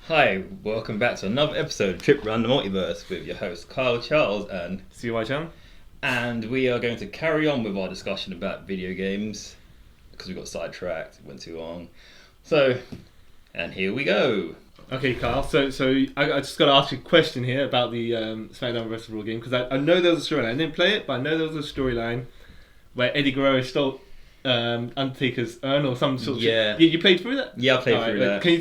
Hi, welcome back to another episode of Trip Around the Multiverse with your host Kyle Charles and CY Chan. And we are going to carry on with our discussion about video games because we got sidetracked, it went too long. And here we go. Okay, Kyle. So I just got to ask you a question here about the SmackDown vs. Raw game because I know there was a storyline. I didn't play it, but I know there was a storyline where Eddie Guerrero stole Undertaker's urn or some sort of Yeah. shit. You played through that? Yeah, I played through that. Can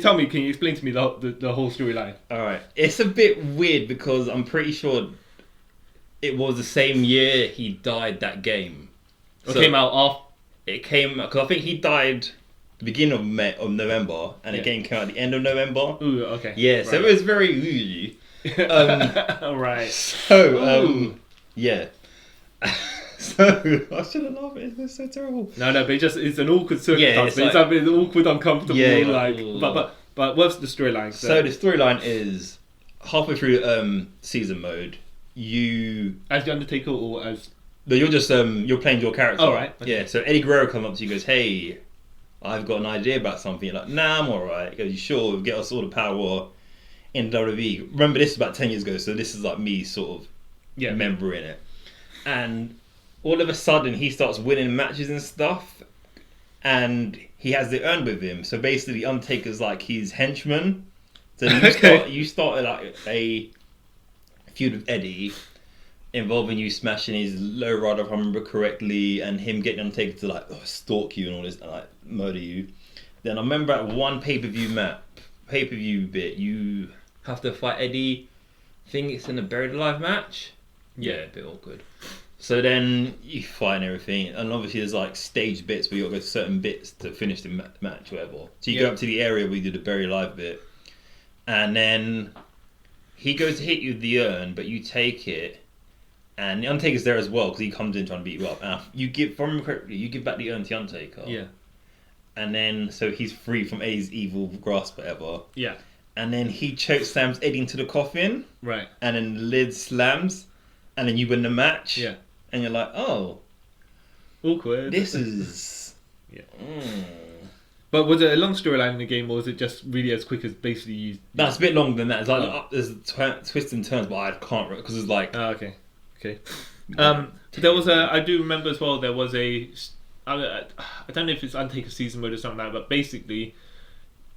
you explain to me the whole storyline? Alright, it's a bit weird because I'm pretty sure it was the same year he died that game. It came out after? It came, because I think he died the beginning of November and the game came out at the end of November. Ooh, okay. Yeah, so it was very ooey. Right. Yeah. So I shouldn't laugh. It's so terrible. No, but it's an awkward circumstance. Yeah, it's an awkward, uncomfortable. Yeah, but what's the storyline? So the storyline is halfway through season mode. You as the Undertaker or as no, you're just you're playing your character. Oh, right. Okay. Yeah. So Eddie Guerrero comes up to you, and goes, "Hey, I've got an idea about something." You're like, "Nah, I'm alright." He goes, "You sure? We'll get us all the power in WWE." Remember, this is about 10 years ago, so this is like me sort of remembering it, and all of a sudden he starts winning matches and stuff, and he has the urn with him. So basically, Undertaker's like his henchman. So you started like a feud with Eddie, involving you smashing his lowrider, if I remember correctly, and him getting Undertaker to like stalk you and all this, and like murder you. Then I remember at one pay-per-view bit, you have to fight Eddie. I think it's in a Buried Alive match. Yeah, a bit awkward. So then you fight and everything, and obviously there's like stage bits where you got to go to certain bits to finish the match, whatever. So you go up to the area where you do the Buried Alive bit, and then he goes to hit you with the urn, but you take it, and the Undertaker's there as well because he comes in trying to beat you up. And you give, if I remember correctly, you give back the urn to the Undertaker. Yeah. And then so he's free from Eddie's evil grasp, whatever. Yeah. And then he chokeslams Eddie into the coffin. Right. And then the lid slams, and then you win the match. Yeah. And you're like, oh, awkward. this is... Yeah. But was it a long storyline in the game, or was it just really as quick as basically you... That's a bit longer than that. It's like there's twists and turns, but I can't... Because it's like... okay. There was a... I do remember as well, there was a... I don't know if it's Undertaker season mode or something like that, but basically,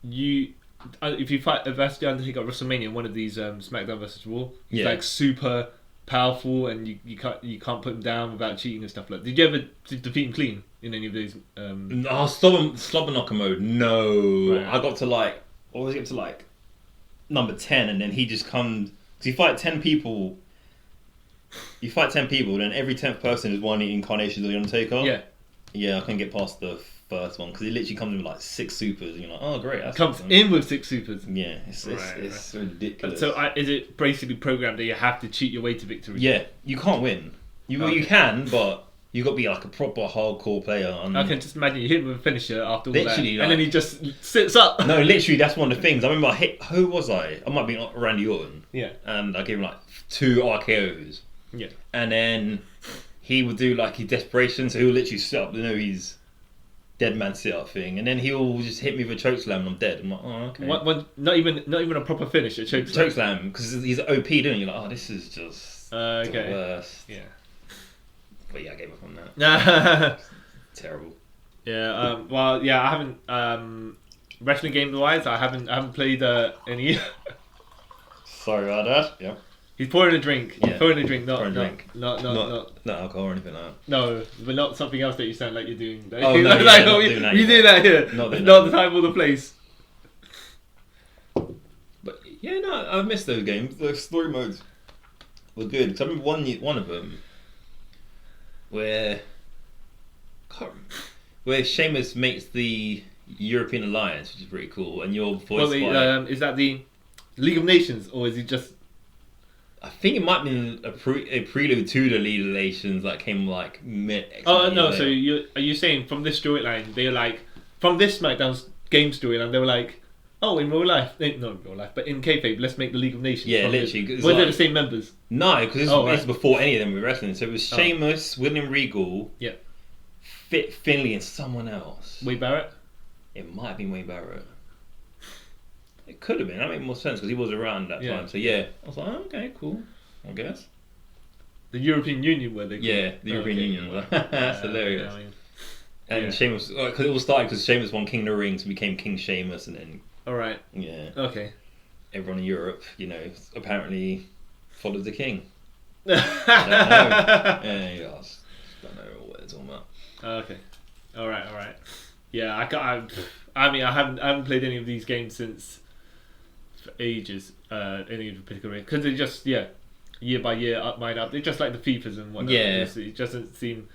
if you fight versus the Undertaker at WrestleMania, one of these SmackDown vs. Raw, he's like super powerful, and you can't put him down without cheating and stuff like that. Did you ever defeat him clean in any of these? No, slobber knocker mode. No, right. I got to like, always get to like number 10, and then he just comes. Because you fight 10 people. You fight 10 people, then every 10th person is one incarnation of the Undertaker. Yeah, I couldn't get past the first one because he literally comes in with like 6 supers, and you're like, oh great, that's comes in with 6 supers. Yeah, it's ridiculous. So is it basically programmed that you have to cheat your way to victory? Yeah, you can't win. You can, but you got to be like a proper hardcore player. I can just imagine you hit him with a finisher after all that, like, and then he just sits up. No, literally, that's one of the things. I remember who was I? I might be Randy Orton. Yeah. And I gave him like 2 RKOs. Yeah. And then he would do like his desperation, so he'll literally sit up, he's dead man sit up thing, and then he'll just hit me with a chokeslam and I'm dead. I'm like, oh, okay. Not even a proper finish, a chokeslam. Chokeslam, because he's OP, don't you? Like, oh, this is just the worst. Yeah. But yeah, I gave up on that. Terrible. Yeah. I haven't wrestling game wise. I haven't played any. Sorry about that. Yeah. He's pouring a drink. Yeah. Not alcohol or anything like that. No, but not something else that you sound like you're doing. Oh, no, not doing that. You do that here. Not the time or the place. But yeah, no, I've missed those games. The story modes were good. Because I remember one of them where Sheamus makes the European Alliance, which is pretty cool, and you're voiced by... is that the League of Nations, or is he just... I think it might be a prelude to the League of Nations that came like mid. Oh no! So are you saying from this storyline they're like from this SmackDown's game storyline they were like, oh, in real life, not in real life, but in kayfabe, let's make the League of Nations. Yeah, literally. Were they the same members? No, because this is before any of them were wrestling. So it was Sheamus, William Regal, Fit Finlay, and someone else. Wade Barrett. It might have been Wade Barrett. It could have been. That made more sense because he was around that time. So yeah, I was like, oh, okay, cool. I guess. The European Union were they? Yeah, the European Union. That's hilarious. And Sheamus, because it all started because Sheamus won King of the Ring, so he became King Sheamus, and then. All right. Yeah. Okay. Everyone in Europe, apparently followed the king. I don't know. Yeah, I just don't know what they're talking about. Okay. All right. Yeah, I haven't played any of these games since for ages. Any particular because they just year by year up. They're just like the FIFAs and whatnot. Yeah. It doesn't seem.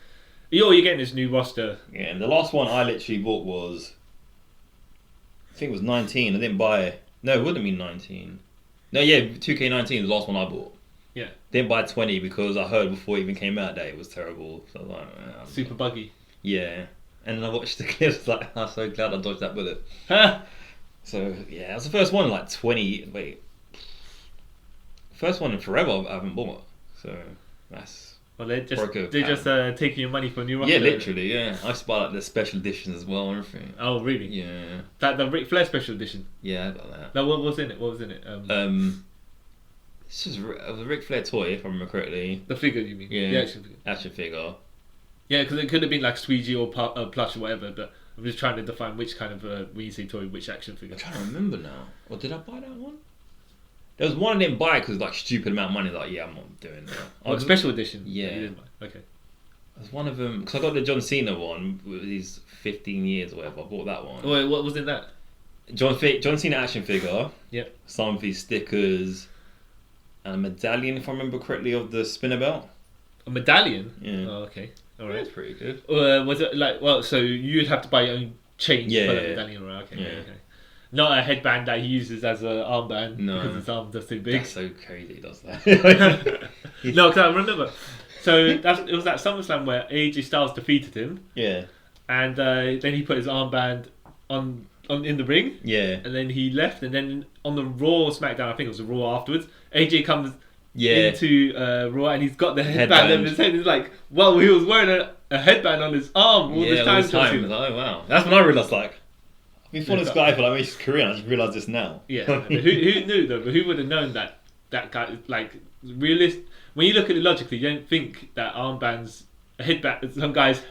You're getting this new roster. Yeah, and the last one I literally bought was, I think it was 19. I didn't buy. No, it wouldn't be 19. No, yeah, 2K19 was the last one I bought. Yeah. Didn't buy 20 because I heard before it even came out that it was terrible. So I was like, super buggy. Yeah. And then I watched the clips, like, I'm so glad I dodged that bullet. So, yeah, that was the first one in like 20. Wait. First one in forever I haven't bought. So, that's. Well, they're just taking your money for a new roster. Yeah, literally, yeah. I used to buy like the special editions as well and everything. Oh, really? Yeah. The Ric Flair special edition? Yeah, I got that. No, what was in it? It's just a Ric Flair toy, if I remember correctly. The figure, you mean? Yeah. The action figure. Action figure. Yeah, because it could have been like Squeegee or plush or whatever, but I'm just trying to define which kind of, when you say toy, which action figure. I'm trying to remember now. Or did I buy that one? There was one I didn't buy because like stupid amount of money. Like, yeah, I'm not doing that. Oh, special edition? Yeah. You didn't buy. Okay. There's one of them, because I got the John Cena one with his 15 years or whatever. I bought that one. Wait, what was in that? John Cena action figure. Yep. Some of his stickers. And a medallion, if I remember correctly, of the spinner belt. A medallion? Yeah. Oh, okay. All right. That's pretty good. Was it like, so you'd have to buy your own chain Yeah, for that medallion, right? Okay, yeah. okay. Not a headband that he uses as an armband because his arms are too big. That's so crazy he does that. No, because I remember. So it was that SummerSlam where AJ Styles defeated him. Yeah. And then he put his armband on in the ring. Yeah. And then he left. And then on the Raw SmackDown, I think it was the Raw afterwards, AJ comes into Raw and he's got the headband over his head. He's like, well, he was wearing a headband on his arm all this time. I was like, oh wow. That's when I realised, like, I've been following this guy for like his career and I just realised this now. Yeah. who knew though? But who would have known that guy, like, when you look at it logically, you don't think that armbands, a headband, some guy's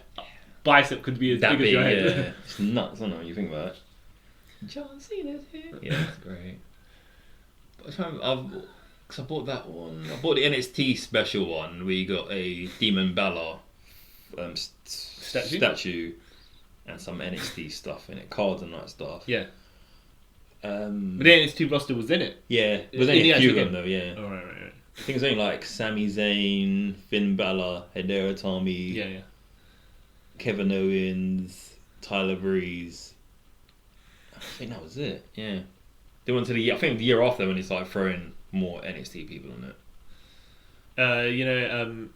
bicep could be as big as your head. Yeah. It's nuts, I don't know when you think about it. John Cena's here. Yeah, that's great. But I bought that one. I bought the NXT special one where you got a Demon Balor statue and some NXT stuff in it, cards and that stuff. Yeah. But the NXT roster was in it. Yeah, it was only a few of them though. Yeah. Oh, right. I think it was only like Sami Zayn, Finn Balor, Hideo Itami, Yeah. Kevin Owens, Tyler Breeze. I think that was it. Yeah. They went to I think the year after when they started throwing more NXT people on it.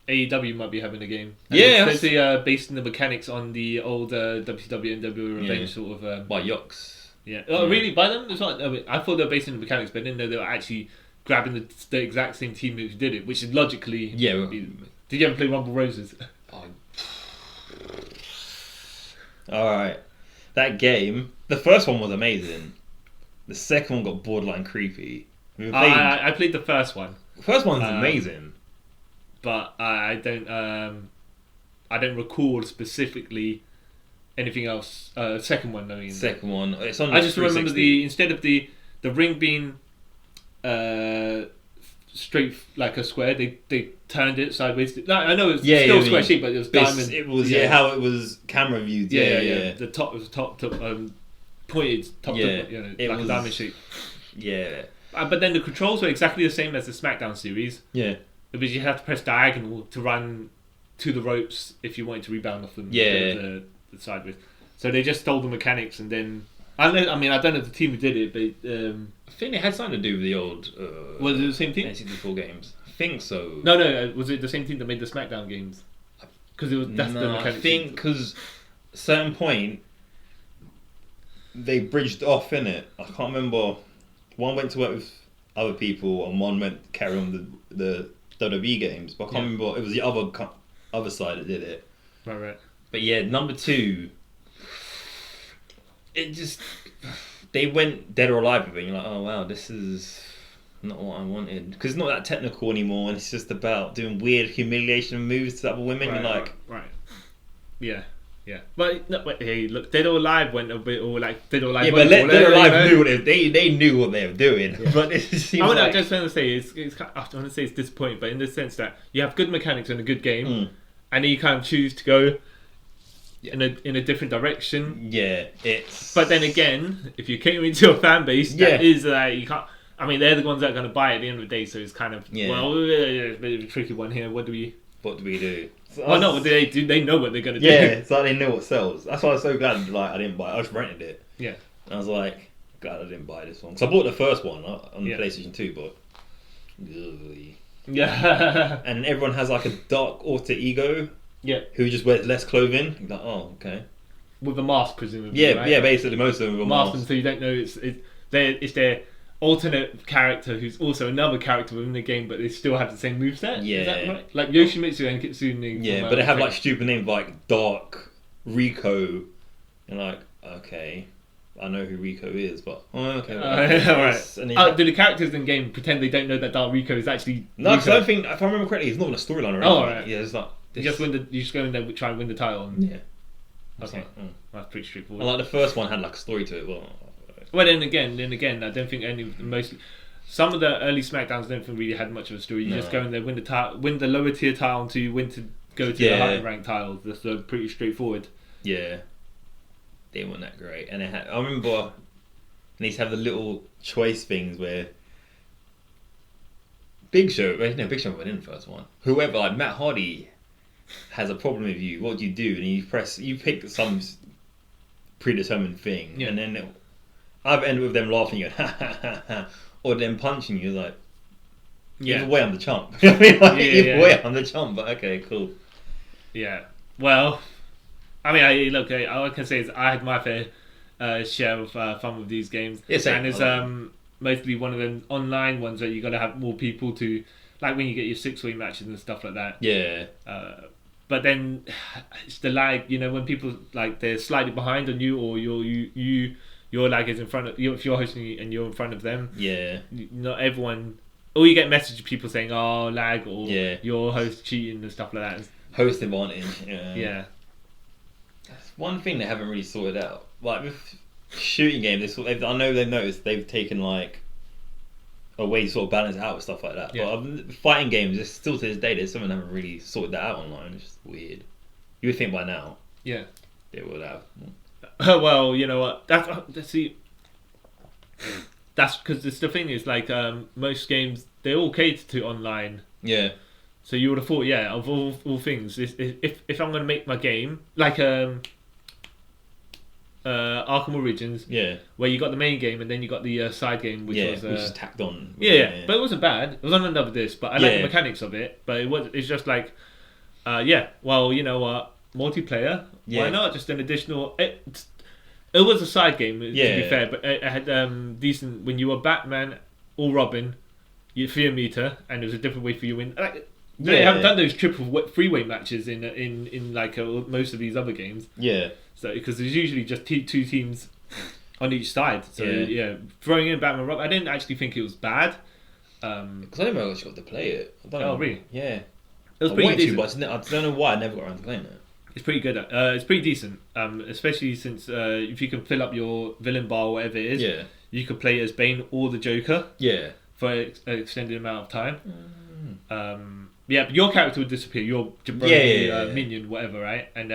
AEW might be having a game. Yeah. They're based in the mechanics on the old WCW and WWE Revenge sort of. By Yox. Yeah. Oh, really? By them? It's not. I thought they were based in the mechanics, but I didn't know they were actually grabbing the exact same team who did it, which is logically. Yeah. Did you ever play Rumble Roses? Alright. That game, the first one was amazing. The second one got borderline creepy. I played the first one. The first one's amazing. But I don't recall specifically anything else. Second one, I mean. Second one. It's on. I just remember instead of the ring being straight like a square, they turned it sideways. I know it's still square shape, but it was diamond. It was how it was camera viewed. Yeah. The top was pointed top to, like a diamond shape. Yeah. But then the controls were exactly the same as the SmackDown series. Yeah. Because you have to press diagonal to run to the ropes if you wanted to rebound off them. Yeah. The sideways. So they just stole the mechanics and then. I don't know the team who did it, but. I think it had something to do with the old. Was it the same team? N64 games. I think so. No. Was it the same team that made the SmackDown games? Because that's the mechanics. I think because at a certain point they bridged off in it. I can't remember. One went to work with other people, and one went to carry on the WWE games. But I can't remember. It was the other side that did it. Right. But yeah, number 2. it just they went Dead or Alive with it. And you're like, oh wow, this is not what I wanted, because it's not that technical anymore, and it's just about doing weird humiliation moves to other women. Right, You're like, right. Yeah. Yeah, but no, wait, hey, look, Dead or Alive went a bit all like Dead or Alive. Yeah, but Dead or Alive knew what they knew what they were doing. Yeah. But it seems I just want to say it's I want to say it's disappointing, but in the sense that you have good mechanics and a good game, and then you kind of choose to go in a different direction. Yeah, it's. But then again, if you're catering to a fan base, that is you can't. I mean, they're the ones that are going to buy it at the end of the day, so it's kind of well, a bit of a tricky one here. What do we do? So no, what do they do? They know what they're going to do. Yeah, it's like they know what sells. That's why I was so glad I didn't buy it. I just rented it. Yeah. And I was like, glad I didn't buy this one. Because I bought the first one on the PlayStation 2, but... Yeah. And everyone has like a dark alter ego. Yeah. Who just wears less clothing. You're like, oh, okay. With a mask, presumably, Yeah, right? yeah, basically most of them with a mask. So you don't know it's their alternate character who's also another character within the game, but they still have the same moveset. Yeah. Is that right? Like Yoshimitsu and Kitsune. Yeah, but they have like stupid names like Dark, Rico, and like, okay, I know who Rico is, but okay. Alright. Do the characters in the game pretend they don't know that Dark Rico is actually No, because I don't think, if I remember correctly, it's not in a storyline or anything. Oh, right. Yeah, it's not. You just go in there and try and win the title. Yeah. Okay. That's pretty straightforward. And like the first one had like a story to it. Well, then again, I don't think some of the early SmackDowns I don't think really had much of a story. You just go in there, win the lower tier title until you win to go to the higher ranked titles. That's pretty straightforward. Yeah, they weren't that great. And I remember they used to have the little choice things where Big Show went in the first one. Whoever, like Matt Hardy, has a problem with you. What do? And you pick some predetermined thing, and then I've ended with them laughing at ha ha ha ha, or them punching you like. Either way, I'm the chump. I mean, either way, I'm the chump. But okay, cool. Yeah. Well, I mean, all I can say is I had my fair share of fun with these games. Yes, and it's mostly one of them online ones where you got to have more people to, like when you get your 6-way matches and stuff like that. Yeah. But then it's the lag. When people like they're slightly behind on you, or your lag is in front of you. If you're hosting and you're in front of them. Yeah. Not everyone. Or you get messages of people saying, "Oh, lag," or your host cheating and stuff like that. Host advantage. Yeah. That's one thing they haven't really sorted out. Like with shooting games, I know they've noticed they've taken like a way to sort of balance it out with stuff like that. Yeah. But fighting games, it's still to this day, there's someone haven't really sorted that out online. It's just weird. You would think by now. Yeah. They would have. Well, you know what? That's because it's the thing is like most games they all cater to online. Yeah. So you would have thought, of all things, if I'm going to make my game like Arkham Origins, where you got the main game and then you got the side game, which is tacked on. But it wasn't bad. It was on another disc, but I like the mechanics of it. But it's just like, well, you know what, multiplayer. Why not? Just an additional. It was a side game, to be fair, but it had decent. When you were Batman or Robin, you fear meter, and there was a different way for you win. They haven't done those triple 3-way matches in like most of these other games. Yeah. So because there's usually just two teams on each side. So throwing in Batman Robin, I didn't actually think it was bad. Because I never actually got to play it. Really? Yeah. It was pretty decent. But I don't know why I never got around to playing it. It's pretty good. It's pretty decent. Especially since if you can fill up your villain bar or whatever it is, you could play as Bane or the Joker. Yeah. For an extended amount of time. But your character would disappear. Your jabroni minion, whatever, right? And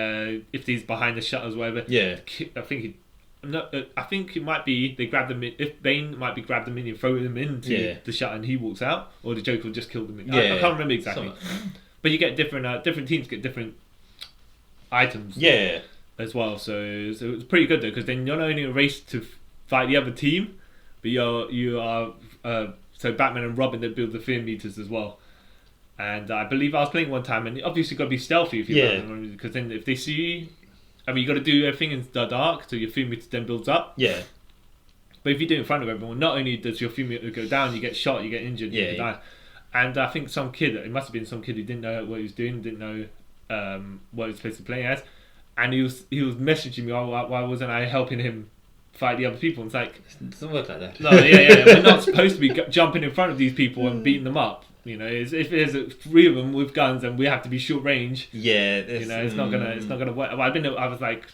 if he's behind the shutters, whatever. Yeah. I think it might be they grab the if Bane might be grab the minion, throw him into the shutter, and he walks out, or the Joker will just kill the minion. I can't remember exactly. But you get different teams get different items. Yeah. As well, so it's pretty good though, because then you're not only a race to fight the other team, but you are so Batman and Robin that build the fear meters as well. And I believe I was playing one time, and obviously got to be stealthy if you because then if they see you, I mean you got to do everything in the dark, so your fear meter then builds up. Yeah. But if you do it in front of everyone, not only does your fear meter go down, you get shot, you get injured, you die. And I think it must have been some kid who didn't know what he was doing, didn't know what he was supposed to play as, and he was messaging me, why wasn't I helping him fight the other people. And it's like, It doesn't work like that. no, yeah. We're not supposed to be jumping in front of these people and beating them up. You know, if there's 3 of them with guns and we have to be short range, Yeah, you know, it's not gonna work. I was like,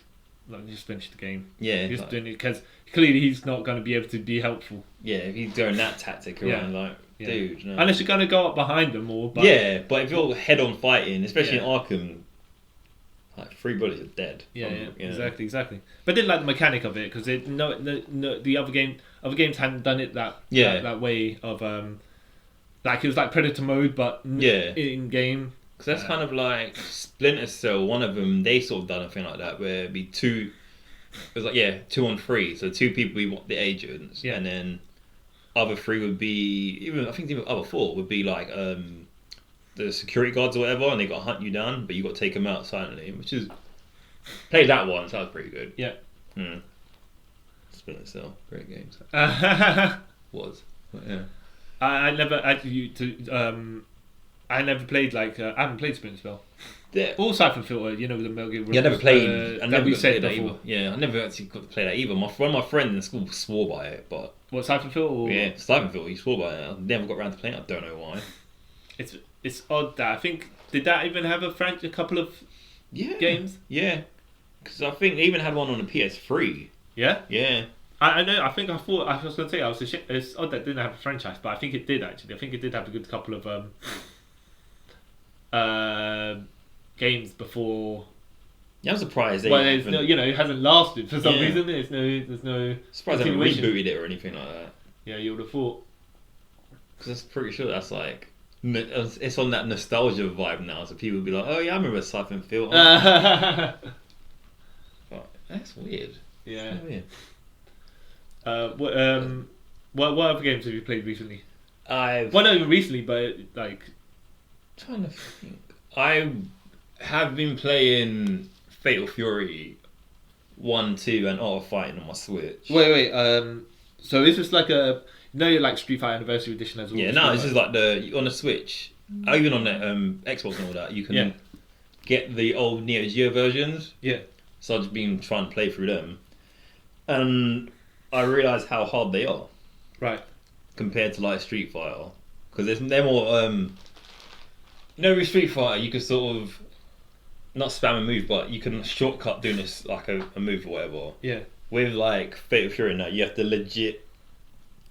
look, just finish the game. Yeah, Just like, doing it because clearly he's not going to be able to be helpful. yeah. If he's going that tactic around, like, Yeah. dude, no. Unless you're going to go up behind them or. But, Yeah, but if you're head-on fighting, especially Yeah. in Arkham, like 3 bullets are dead. Yeah, You know. exactly. But I didn't like the mechanic of it because no, the other games hadn't done it that way of like it was like Predator mode, but in game. Because that's kind of like Splinter Cell. One of them, they sort of done a thing like that where it'd be 2. It was like 2 on 3, so 2 people be the agents, and then other 3 would be even other 4 would be like the security guards or whatever, and they got to hunt you down, but you got to take them out silently, which is played that once. That was pretty good. Yeah. Splinter Cell, great games. Was, but yeah. I never played like I haven't played Splinter Cell. Yeah. All Siphon Filter, you know, the Metal Gear. Yeah, I never played. I never we got to said play that before. either. Yeah, I never actually got to play that either. One of my friends in school swore by it, but What, Siphon Filter? Or... yeah, Stuyvesant, he swore by it. I never got around to playing it. I don't know why. It's odd that I think did that even have a couple of games? Yeah, because I think they even had one on the PS3. Yeah. Yeah. I know. I thought I was going to say it's odd that it didn't have a franchise, but I think it did actually. I think it did have a good couple of games before. Yeah, I'm surprised they. Well, it hasn't lasted for some reason. There's no. Surprised they haven't rebooted it or anything like that. Yeah, you would have thought. Because I'm pretty sure that's like it's on that nostalgia vibe now, so people will be like, "Oh yeah, I remember Siphon Filter." But that's weird. Yeah. That's weird. What other games have you played recently? I've Well, not even recently, but like. trying to think. I have been playing Fatal Fury 1, 2, and Art of Fighting on my Switch. Wait. So is this like a like Street Fighter Anniversary Edition as well? Yeah, no, this is like on the Switch, even on the Xbox and all that. You can get the old Neo Geo versions. Yeah. So I've just been trying to play through them, and I realised how hard they are. Right. Compared to like Street Fighter, because they're more. With Street Fighter, you can sort of not spam a move, but you can shortcut doing this like a move or whatever. Yeah. With like Fatal Fury now, you have to legit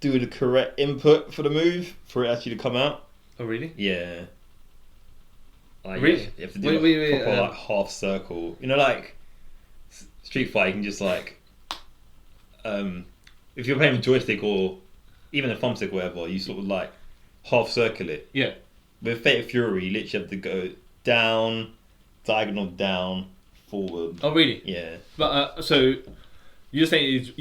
do the correct input for the move for it actually to come out. Oh really? Yeah. Like, Really? You have to do a proper like half circle. You know, like Street Fighter, you can just like if you're playing with joystick or even a thumbstick or whatever, you sort of like half circle it. Yeah. With Fatal Fury, you literally have to go down, diagonal down, forward. Oh really? Yeah. But so you're saying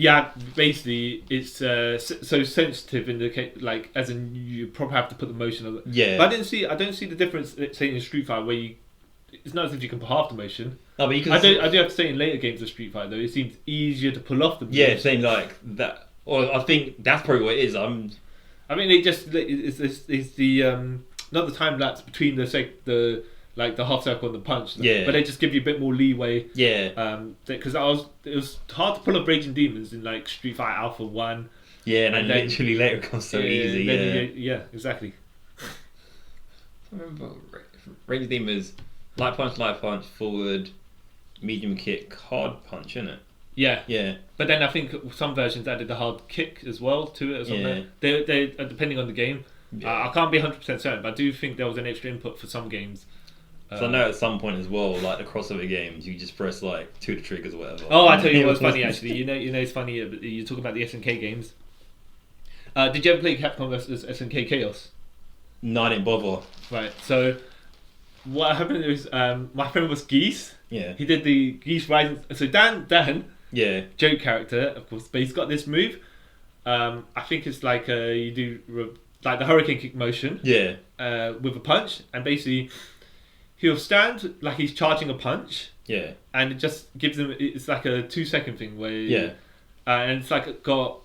basically it's so sensitive in the case, like as in you probably have to put the motion of it. Yeah. But I don't see the difference. Say in Street Fighter where it's not as if you can put half the motion. No, but you can. I do have to say in later games of Street Fighter though, it seems easier to pull off the moves. Yeah, saying like that. Or I think that's probably what it is. I mean, it's the not the time lapse between the half circle and the punch. Yeah. But they just give you a bit more leeway. Yeah. Because it was hard to pull up Raging Demons in like Street Fighter Alpha 1. Yeah, and then literally later it becomes so easy. Yeah, exactly. I remember Raging Demons, light punch, forward, medium kick, hard punch, innit? Yeah. Yeah. But then I think some versions added the hard kick as well to it or something. Yeah. They depending on the game. Yeah. I can't be 100% certain, but I do think there was an extra input for some games. So I know at some point as well, like the crossover games, you just press like 2 of the triggers or whatever. Oh, I tell you what's funny actually. You know it's funny. You're talking about the SNK games. Did you ever play Capcom vs SNK Chaos? No, I didn't bother. Right. So what happened was my friend was Geese. Yeah. He did the Geese Rising. So Dan. Yeah. Joke character, of course, but he's got this move. I think it's like you do like the hurricane kick motion. Yeah. With a punch, and basically he'll stand like he's charging a punch. Yeah. And it just gives him. It's like a 2-second thing where. And it's like got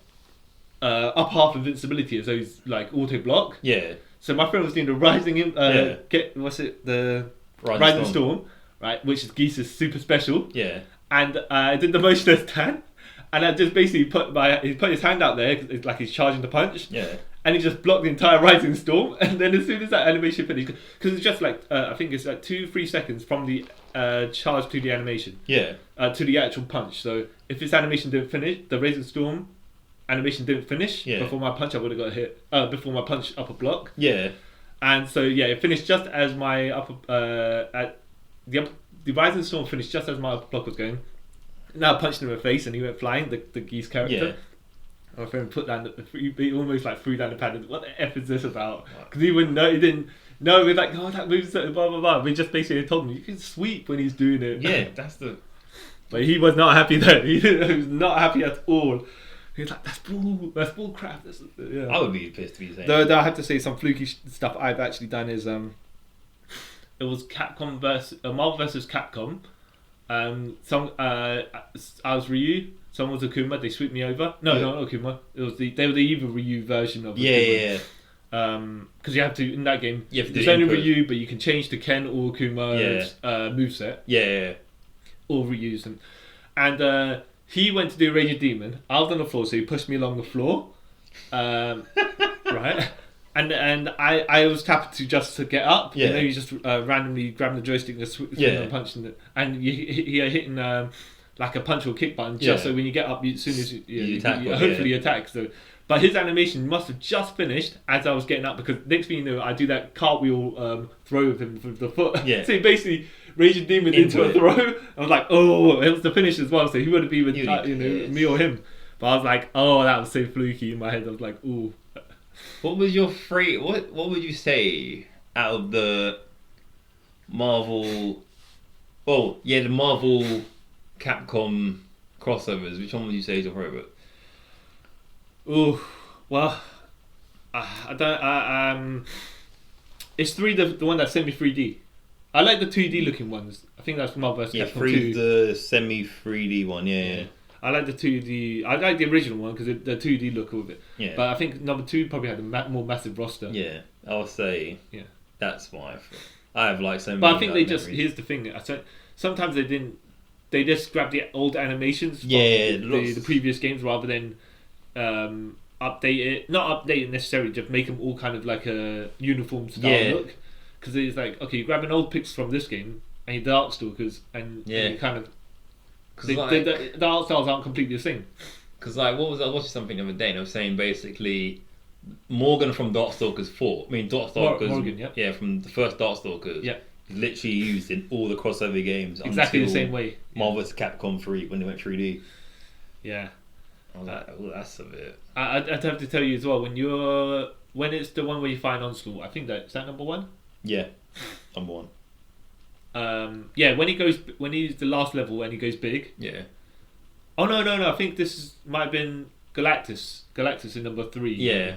up half invincibility as though he's like auto block. Yeah. So my friend was doing the rising the Rising Storm, right? Which is Geese's super special. Yeah. And I did the motion as Dan, And I just basically he put his hand out there, it's like he's charging the punch. Yeah. And he just blocked the entire Rising Storm. And then as soon as that animation finished, because it's just like, I think it's like 2-3 seconds from the charge to the animation. Yeah. To the actual punch. So if this animation didn't finish, the Rising Storm animation didn't finish before my punch, I would have got hit. Before my punch upper block. Yeah. And so it finished just as my upper the Rising Storm finished just as my upper block was going. Now I punched him in the face and he went flying. The geese character. Yeah. My friend put down he almost like threw down the pad. What the f is this about? Because he wouldn't know. He didn't know. We're like, oh, that moves blah blah blah. We just basically told him you can sweep when he's doing it. Yeah, that's the. But he was not happy though. He was not happy at all. He was like, that's bull crap. I would be pissed to be saying. Though I have to say some fluky stuff I've actually done is it was Capcom versus Marvel versus Capcom. I was Ryu. Someone was Akuma. They swept me over. No, not Akuma. They were the evil Ryu version of Akuma. Because you have to in that game. There's only Ryu, but you can change to Ken or Akuma's moveset. Yeah. All Ryu's and he went to do Raging Demon. I was on the floor, so he pushed me along the floor. Right. And I was tapped to get up. Yeah. And then he just randomly grabbing the joystick and swinging and punching it. And you're hitting like a punch or kick button just so when you get up, as soon as you attack, hopefully you attack. So, but his animation must have just finished as I was getting up because next thing you know, I do that cartwheel throw with him with the foot. Yeah. So he basically Raging Demon into a throw. I was like, oh, it was the finish as well. So he would have been with me or him. But I was like, oh, that was so fluky in my head. I was like, ooh. What was your what would you say out of the Marvel? Oh yeah, the Marvel Capcom crossovers. Which one would you say is your favorite? Oh well, I don't. It's the one that's semi 3D. I like the 2D looking ones. I think that's Marvel vs. Capcom 2. The semi 3D one. Yeah. I like the 2D. I like the original one because the 2D look of it. Yeah. But I think number 2 probably had a more massive roster. Yeah, I'll say. Yeah. That's why I have like so many. But I think here's the thing. Sometimes they didn't. They just grabbed the old animations from the previous games rather than update it. Not update it necessarily. Just make them all kind of like a uniform style look. Because it's like, okay, you grab an old picture from this game and you Darkstalkers and you kind of. The art styles aren't completely the same. Because I was watching something the other day and I was saying basically Morgan from Darkstalkers 4. I mean Darkstalkers. Morgan, from the first Darkstalkers. Yeah. Literally used in all the crossover games. Exactly the same way. Marvel vs. Capcom 3 when they went 3D. Yeah. I was like, oh, that's a bit. I'd have to tell you as well when it's the one where you find Onslaught. I think is that number 1. Yeah, number 1. When he's the last level when he goes big. Yeah. Oh no! I think this might have been Galactus. Galactus in number 3. Yeah.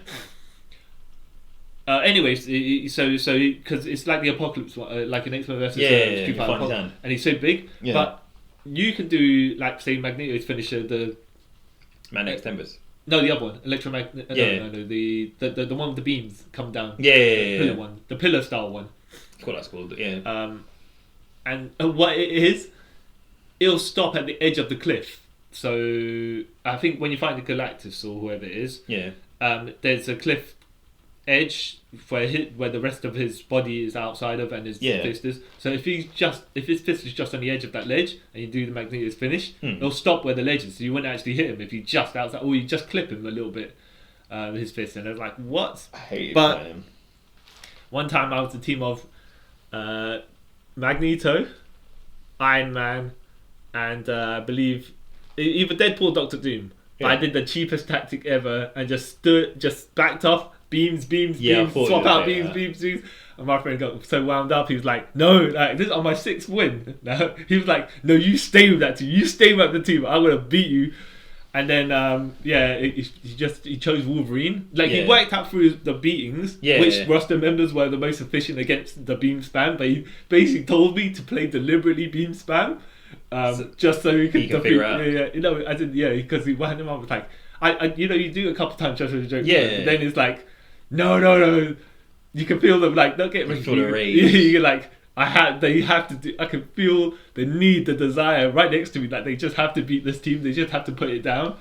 Anyways, so because it's like the Apocalypse, like an X-Men versus Street Fighter, and he's so big. Yeah. But you can do like say Magneto's finisher, the Magnetic Tempest. No, the other one, Electromagnet. No, the one with the beams come down. The pillar one, the pillar style one. I forgot that's called. Yeah. And what it is, it'll stop at the edge of the cliff. So I think when you find the Galactus or whoever it is, there's a cliff edge where the rest of his body is outside of and his fist is. So if his fist is just on the edge of that ledge and you do the Magneto's finish, it'll stop where the ledge is. So you wouldn't actually hit him if you just outside, or you just clip him a little bit with his fist. And I was like, what? I hate it. But one time I was a team of Magneto, Iron Man, and I believe either Deadpool or Doctor Doom. But I did the cheapest tactic ever and just backed off. Beams, swap out beams. And my friend got so wound up, he was like, no, like, this is on my 6th win. No. He was like, no, you stay with that team. You stay with the team. I'm going to beat you. And then, he chose Wolverine. Like, he worked out through the beatings, which roster members were the most efficient against the beam spam. But he basically told me to play deliberately beam spam, just so he could defeat. Figure out. Because he wound him up with like, you do a couple times just as a joke. Yeah. But then it's like, no. You can feel them like, don't get me. Feel the rage. You're like, They have to do. I can feel the need, the desire right next to me. Like they just have to beat this team. They just have to put it down.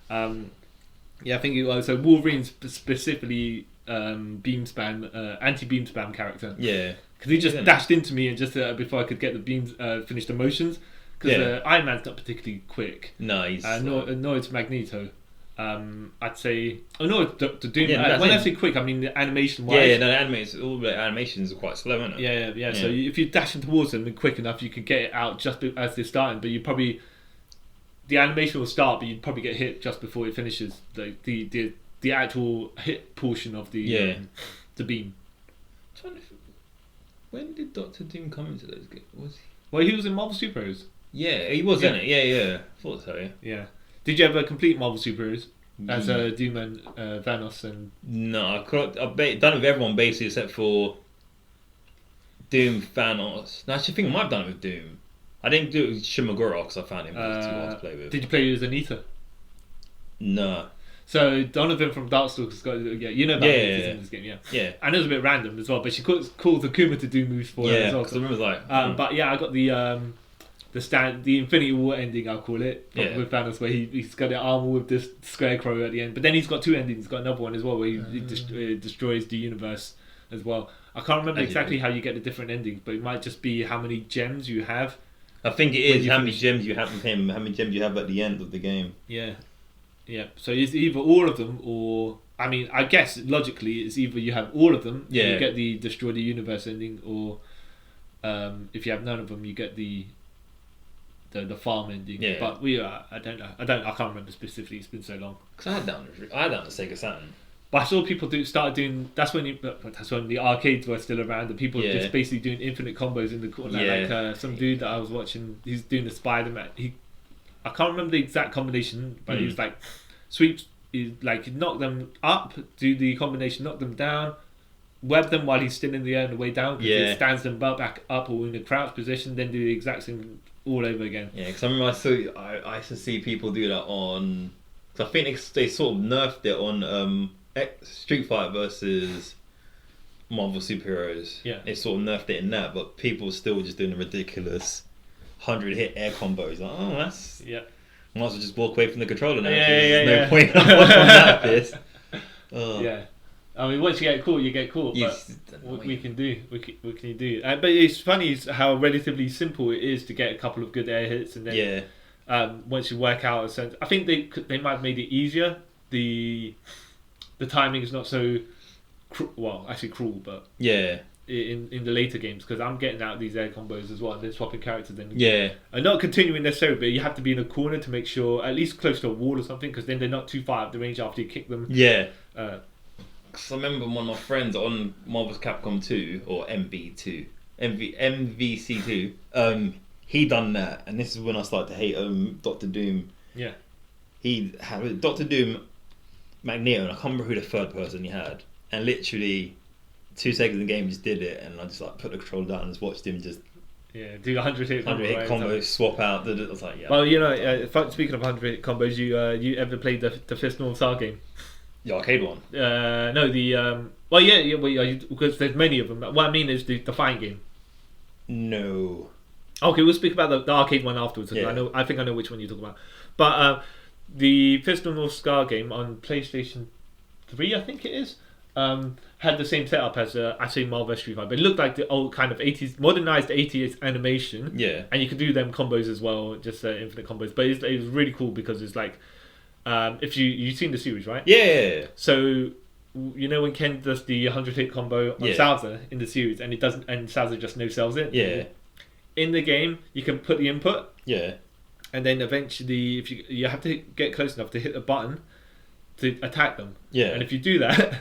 Yeah, I think it was. So Wolverine's specifically beam spam, anti-beam spam character. Yeah. Because he just dashed into me and just before I could get the beams, finish the motions. Because Iron Man's not particularly quick. No, he's nor it's Magneto. I'd say. Oh no, it's Dr. Doom. Yeah, when I say quick, I mean the animation wise. Yeah, no, all the animations are quite slow, aren't they? Yeah. So if you dash towards them and quick enough, you could get it out just as they're starting. But you probably the animation will start, but you'd probably get hit just before it finishes. The actual hit portion of the beam. When did Dr. Doom come into those games? Was he? Well, he was in Marvel Superheroes. Yeah, he was in it. Yeah. Thought so. Yeah. Did you ever complete Marvel Superheroes as Doom and Thanos and? No, I've done it with everyone basically except for Doom, Thanos. No, I actually think I might have done it with Doom. I didn't do it with Shimagura because I found him too hard to play with. Did you play as Anita? No. So Donovan from Darkstalkers got you know about Anita's in this game, yeah. And it was a bit random as well, but she calls Akuma to do moves for her as well. Yeah, I remember like. But yeah, I got the Infinity War ending, I'll call it, with Thanos, where he's got the armor with this scarecrow at the end. But then he's got two endings. He's got another one as well, where he destroys the universe as well. I can't remember exactly how you get the different endings, but it might just be how many gems you have. I think it is how many gems you have with him, how many gems you have at the end of the game. Yeah. So it's either all of them, or I mean, I guess logically it's either you have all of them, you get the destroy the universe ending, or if you have none of them, you get the farm ending. Yeah. But I don't know. I can't remember specifically. It's been so long. Because I had that on the Sega Saturn. But I saw people start doing. That's when the arcades were still around, and people just basically doing infinite combos in the corner. Like some dude that I was watching, he's doing the Spider-Man. I can't remember the exact combination, but he was like sweeps, like knock them up, do the combination, knock them down, web them while he's still in the air on the way down. It stands them back up or in a crouch position, then do the exact same all over again. Yeah, because I remember I used to see people do that on. Cause I think they sort of nerfed it on Street Fighter versus Marvel Superheroes. Yeah, they sort of nerfed it in that, but people were still just doing the ridiculous 100 hit air combos. Like, oh, that's might as well just walk away from the controller now. There's no point on that piss. Yeah, I mean, once you get caught, you get caught. But what can you do? But it's funny how relatively simple it is to get a couple of good air hits, and then once you work out a sense, I think they might have made it easier. The timing is not so cruel, but in the later games, because I'm getting out these air combos as well, and then swapping characters and not continuing necessarily, but you have to be in a corner to make sure, at least close to a wall or something, because then they're not too far out of the range after you kick them. Because I remember one of my friends on Marvel's Capcom 2 or MVC2, he done that, and this is when I started to hate Dr. Doom. He had Dr. Doom, Magneto, and I can't remember who the third person he had, and literally 2 seconds in the game just did it, and I just like put the controller down and just watched him just do 100 hit combos, swap out. I was like, well, speaking of 100 hit combos, you ever played the Fist North Star game? The arcade one? No, because there's many of them. What I mean is the fighting game. No. Okay, we'll speak about the arcade one afterwards. I think I know which one you're talking about. But the Fist of North Star game on PlayStation 3, I think it is, had the same setup as Marvel vs. Street Fighter, but it looked like the old kind of 80s, modernized 80s animation. And you could do them combos as well, just infinite combos. But it was really cool because it's like, if you've seen the series, right? Yeah. So you know when Ken does the 100 hit combo on Salza in the series, and Salza just no sells it. In the game, you can put the input. And then eventually, if you have to get close enough to hit a button to attack them. And if you do that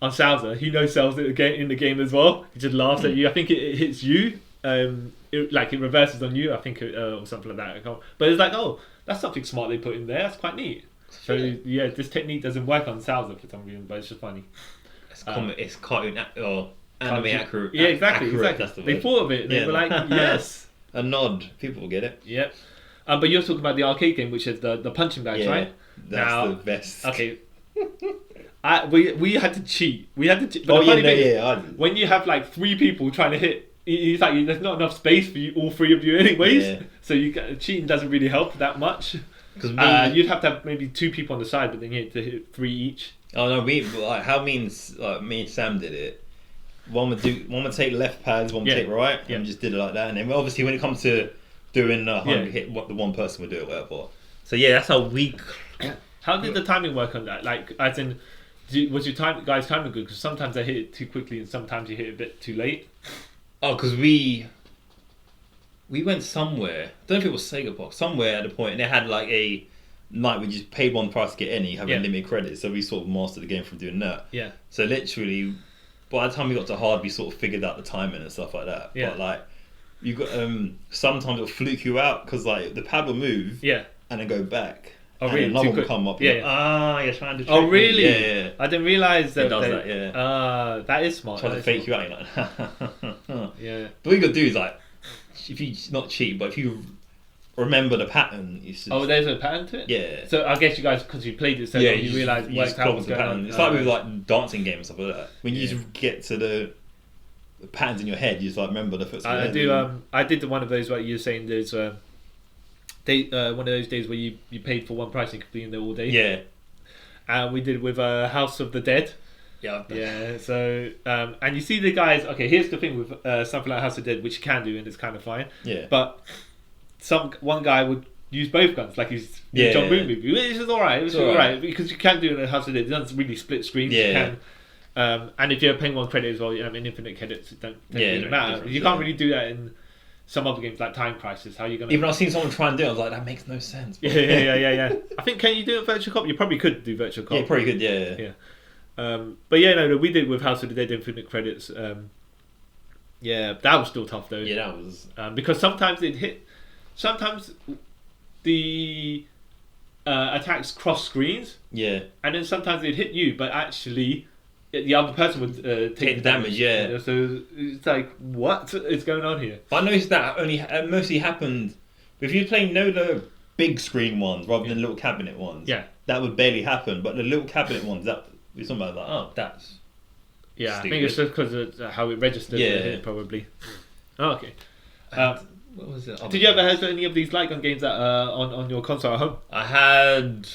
on Salza, he no sells it again in the game as well. He just laughs at you. I think it hits you. It reverses on you. I think or something like that. But it's like, oh, that's something smart they put in there. That's quite neat. So this technique doesn't work on Salza for some reason, but it's just funny. It's cartoon or anime accurate. Yeah, exactly. They thought of it. And they were like, yes. A nod. People will get it. Yep. But you're talking about the arcade game, which is the punching bags, right? That's the best. Okay. We had to cheat. But when you have like 3 people trying to hit it's like there's not enough space for you, all three of you, anyways. Yeah. So cheating doesn't really help that much. Because you'd have to have maybe 2 people on the side, but then you have to hit 3 each. Oh no, how me and Sam did it. One would take left pads, one would take right, and just did it like that. And then obviously when it comes to doing 100 hit, what the one person would do it, whatever. So yeah, that's how we. How did the timing work on that? Like, as in, was your guys' timing good? Because sometimes I hit it too quickly, and sometimes you hit it a bit too late. Oh, because we went somewhere. I don't know if it was Sega Box. Somewhere at the point, and they had like a night we just paid one price to get any, having limited credits. So we sort of mastered the game from doing that. Yeah. So literally, by the time we got to hard, we sort of figured out the timing and stuff like that. Yeah. But like, you got sometimes it'll fluke you out because like the pad will move. Yeah. And then go back. Oh, and really? another one will come up. Yeah. You're trying to. Oh, really? Yeah. I didn't realize that. It does that. Yeah. That is smart. Trying to fake you out. You're like, yeah. But what you got to do is like, if you not cheat, but if you remember the pattern, you should. Oh, there's a pattern to it. Yeah. So I guess you guys, because you played it so long, you realised what was going on. It's like with like dancing games and stuff like that. When you just get to the patterns in your head, you just like remember the footsteps. I do. I did one of those where you're saying there's one of those days where you paid for one price and could be in there all day. Yeah. And we did with House of the Dead. Yeah. Yeah. So and you see the guys. Okay, here's the thing with something like House of the Dead, which you can do and it's kind of fine. Yeah. But one guy would use both guns, like he's John Woo movie, which is alright. It was alright because you can do it in House of the Dead. It doesn't really split screens. Yeah. You can. And if you're paying one credit as well, you have infinite credits. It don't really matter. You can't really do that in some other games like Time Crisis. How are you gonna? Even I've seen someone try and do it. I was like, that makes no sense. Bro. Yeah. I think can you do it Virtual Cop? You probably could do Virtual Cop. Yeah, probably could. Yeah. But yeah, no, we did with House of the Dead infinite credits. Yeah, that was still tough though. Yeah, that was because sometimes it hit. Sometimes the attacks cross screens. Yeah. And then sometimes they'd hit you, but actually the other person would take the damage. Yeah. So it's like, what is going on here? I noticed that mostly happened if you're playing the big screen ones rather than little cabinet ones. Yeah. That would barely happen, but the little cabinet ones, that was something like, oh, that's. Yeah, stupid. I think it's just because of how it registers. Yeah. Probably. Oh, okay. What was it? Did you ever have any of these light gun games that on your console at home? I had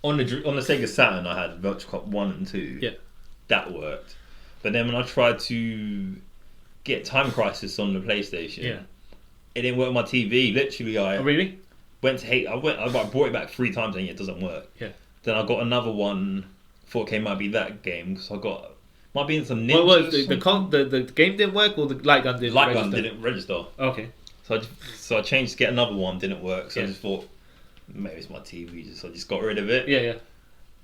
on the Sega Saturn. I had Virtual Cop 1 and 2. Yeah, that worked. But then when I tried to get Time Crisis on the PlayStation, it didn't work on my TV. Literally, Oh, really? I brought it back 3 times and it doesn't work. Yeah. Then I got another one. Thought it might be that game because I got. Might be in some ninjas. What was the game didn't work or the light gun didn't light register? gun didn't register. Okay. So I changed to get another one, didn't work. So I just thought maybe it's my TV. So I just got rid of it. Yeah.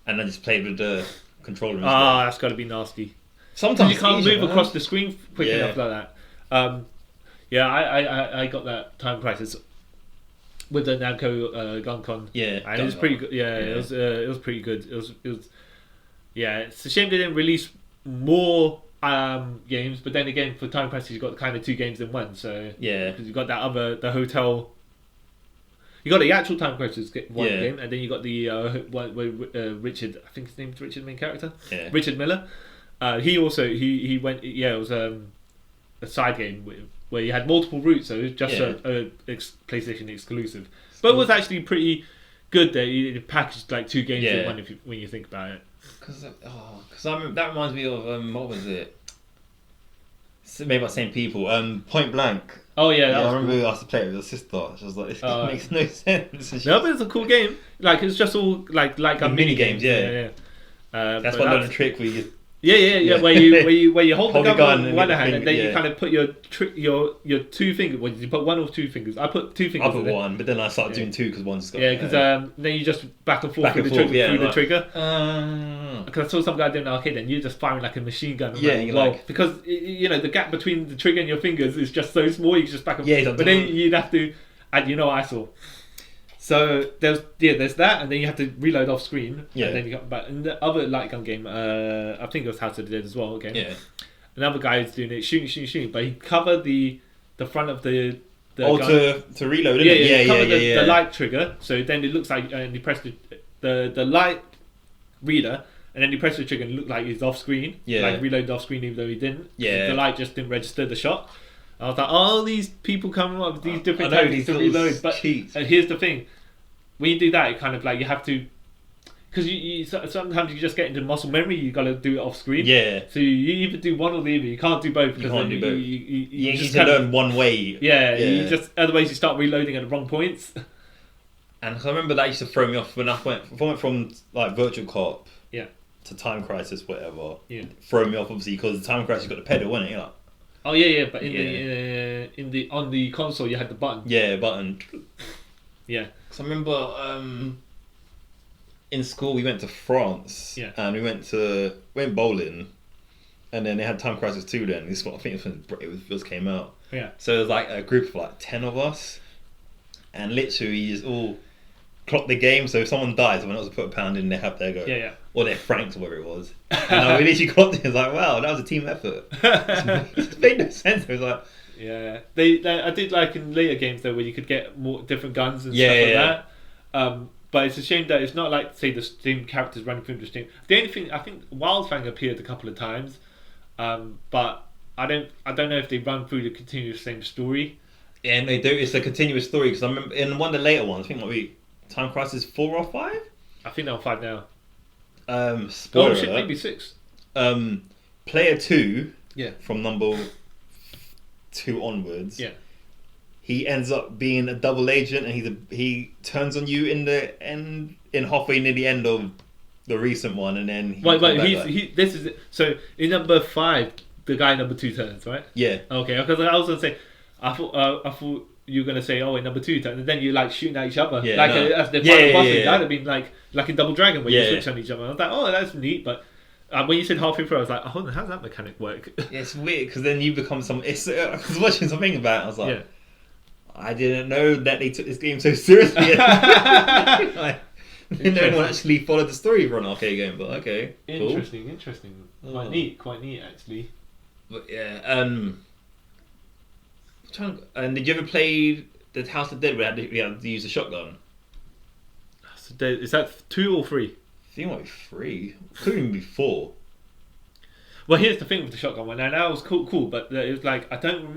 And I just played with the controller. That's got to be nasty. Sometimes you can't move across the screen quick enough like that. I got that Time Crisis with the Namco GunCon. Yeah, and it was pretty good. Yeah, it was pretty good. It was. Yeah, it's a shame they didn't release more games, but then again, for Time Crisis, you got kind of 2 games in one. So because you got the hotel. You got the actual Time Crisis game, and then you got the one where Richard. I think his name's Richard, the main character. Yeah. Richard Miller. He also he went. Yeah, it was a side game where you had multiple routes, so it was just a PlayStation exclusive. But it was actually pretty good. That you packaged like 2 games in one when you think about it. Because that reminds me of what was it? Made by the same people. Point Blank. Oh yeah, I remember I used to play it with her sister. She was like, "This makes no sense." No, but it's a cool game. Like it's just all like mini games. Yeah. That's one little trick where you. Yeah. Where you hold the gun with one hand and then you kind of put your 2 fingers. Well, you put 1 or 2 fingers. I put 2 fingers. I put 1, but then I started doing 2 because one's got. Yeah, because then you just back and forth through the trigger. Because I saw some guy doing an arcade, and you're just firing like a machine gun. Because the gap between the trigger and your fingers is just so small. You just back and forth. But then you'd have to, and you know what I saw. So there's that, and then you have to reload off screen. Yeah. And then you got back. And the other light gun game, I think it was House of the Dead as well. Okay. Yeah. Another guy is doing it, shooting, but he covered the front of the gun. To reload it. Yeah. Covered the light trigger, so then it looks like, and you press the light reader, and then you press the trigger and it looked like he's off screen. Yeah. Like reloaded off screen even though he didn't. Yeah. The light just didn't register the shot. I was like, oh, these people coming up with these different I know, tactics these to reload. But cheats. here's the thing: when you do that, it kind of like you have to, because you sometimes you just get into muscle memory. You got to do it off screen. Yeah. So you either do one or the other. You can't do both. You can't do both. You You just need to kind of- learn one way. Yeah, you just otherwise you start reloading at the wrong points. And 'cause I remember that used to throw me off when I went from like Virtual Cop Yeah. to Time Crisis, whatever. Yeah. Throw me off obviously because the Time Crisis got the pedal, wasn't it? You're like, Oh yeah, but in the on the console you had the button. yeah, button. Yeah. Cause I remember in school we went to France. Yeah. And we went bowling, and then they had Time Crisis 2 then. This is what I think it first came out. Yeah. So it was like a group of like 10 of us, and literally you just all clock the game. So if someone dies, someone else will put a pound in, they have their go. Yeah. Or their francs or whatever it was. And we literally clocked it. It's like, wow, that was a team effort. It made no sense. It was like, Yeah, I did like in later games though where you could get more different guns and Yeah, stuff like yeah. that. But it's a shame that it's not like say the same characters running through the stream. The only thing I think Wildfang appeared a couple of times, but I don't know if they run through the continuous same story. yeah, and they do. It's a continuous story because I remember in one of the later ones, I think it might be Time Crisis 4 or 5. I think they'll fight now. Spoiler Oh shit, alert. maybe 6. Player 2, Yeah. from number 2 onwards, Yeah. he ends up being a double agent, and he turns on you in halfway near the end of the recent one, and then Wait, this is it. So in number 5, the guy in number 2 turns, right? yeah. Okay, because I was gonna say, I thought you were gonna say, oh, in number 2 turns, and then you like shooting at each other, Yeah, like no. as the Yeah, final yeah, boss. yeah. That'd have been like in Double Dragon where you Yeah. switch on each other. I was like, oh, that's neat, but when you said halfway through, I was like, oh, how's that mechanic work? Yeah, it's weird because then you become some. I was watching something about it. I was like, Yeah. I didn't know that they took this game so seriously. Like, no one actually followed the story for an arcade game, but okay, cool. Interesting. Oh. Quite neat actually. But yeah, and did you ever play the House of Dead where we had to use a shotgun? So is that 2 or 3? I think it might be 3. Could even be 4. Well, here's the thing with the shotgun one. Now that was cool, but it was like I don't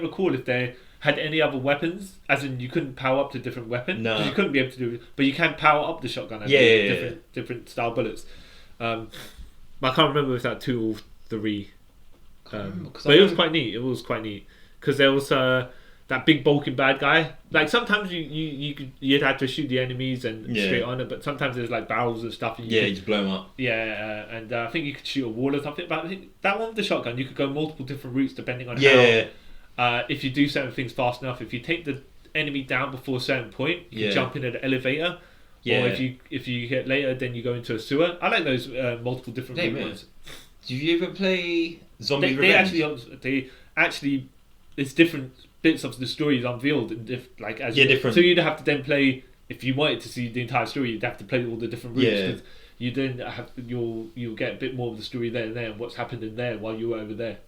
recall if they had any other weapons, as in you couldn't power up to different weapons. No. 'Cause you couldn't be able to do it, but you can power up the shotgun. As Yeah. different style bullets. But I can't remember if that 2 or 3. But it was quite neat. It was quite neat because there was that big bulking bad guy. Like sometimes you'd have to shoot the enemies and straight on it, but sometimes there's like barrels and stuff. And You just blow them up. Yeah, and I think you could shoot a wall or something. But I think that one with the shotgun, you could go multiple different routes depending on how. If you do certain things fast enough, if you take the enemy down before a certain point, you can jump into the elevator. Yeah. Or if you hit later, then you go into a sewer. I like those multiple different route ones. Did you ever play Zombie Revenge? They actually, it's different bits of the story is unveiled and different. So you'd have to then play if you wanted to see the entire story. You'd have to play all the different routes. Yeah. 'Cause you then have you'll get a bit more of the story there and there and what's happened in there while you were over there.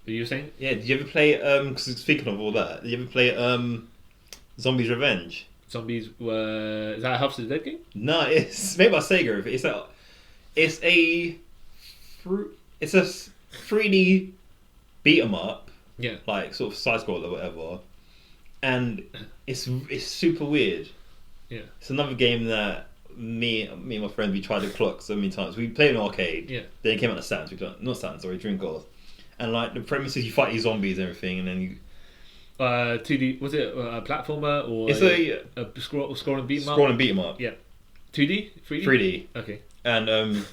What you were saying? Yeah. Did you ever play? Cause speaking of all that, did you ever play Zombies Revenge? Zombies were is that a House of the Dead game? No, it's made by Sega. It's a 3D beat 'em up. Yeah. Like sort of side scroll or whatever, and it's super weird. Yeah. It's another game that me and my friend we tried to clock so many times. We played in an arcade. Yeah. Then it came out of Sam's. Not Sam's, sorry, Dreamcast. And like the premise is you fight these zombies and everything, and then you 2D was it a platformer or it's a scroll and beat 'em up? scroll and beat 'em up. Yeah. 2D? 3D? 3D. Okay. And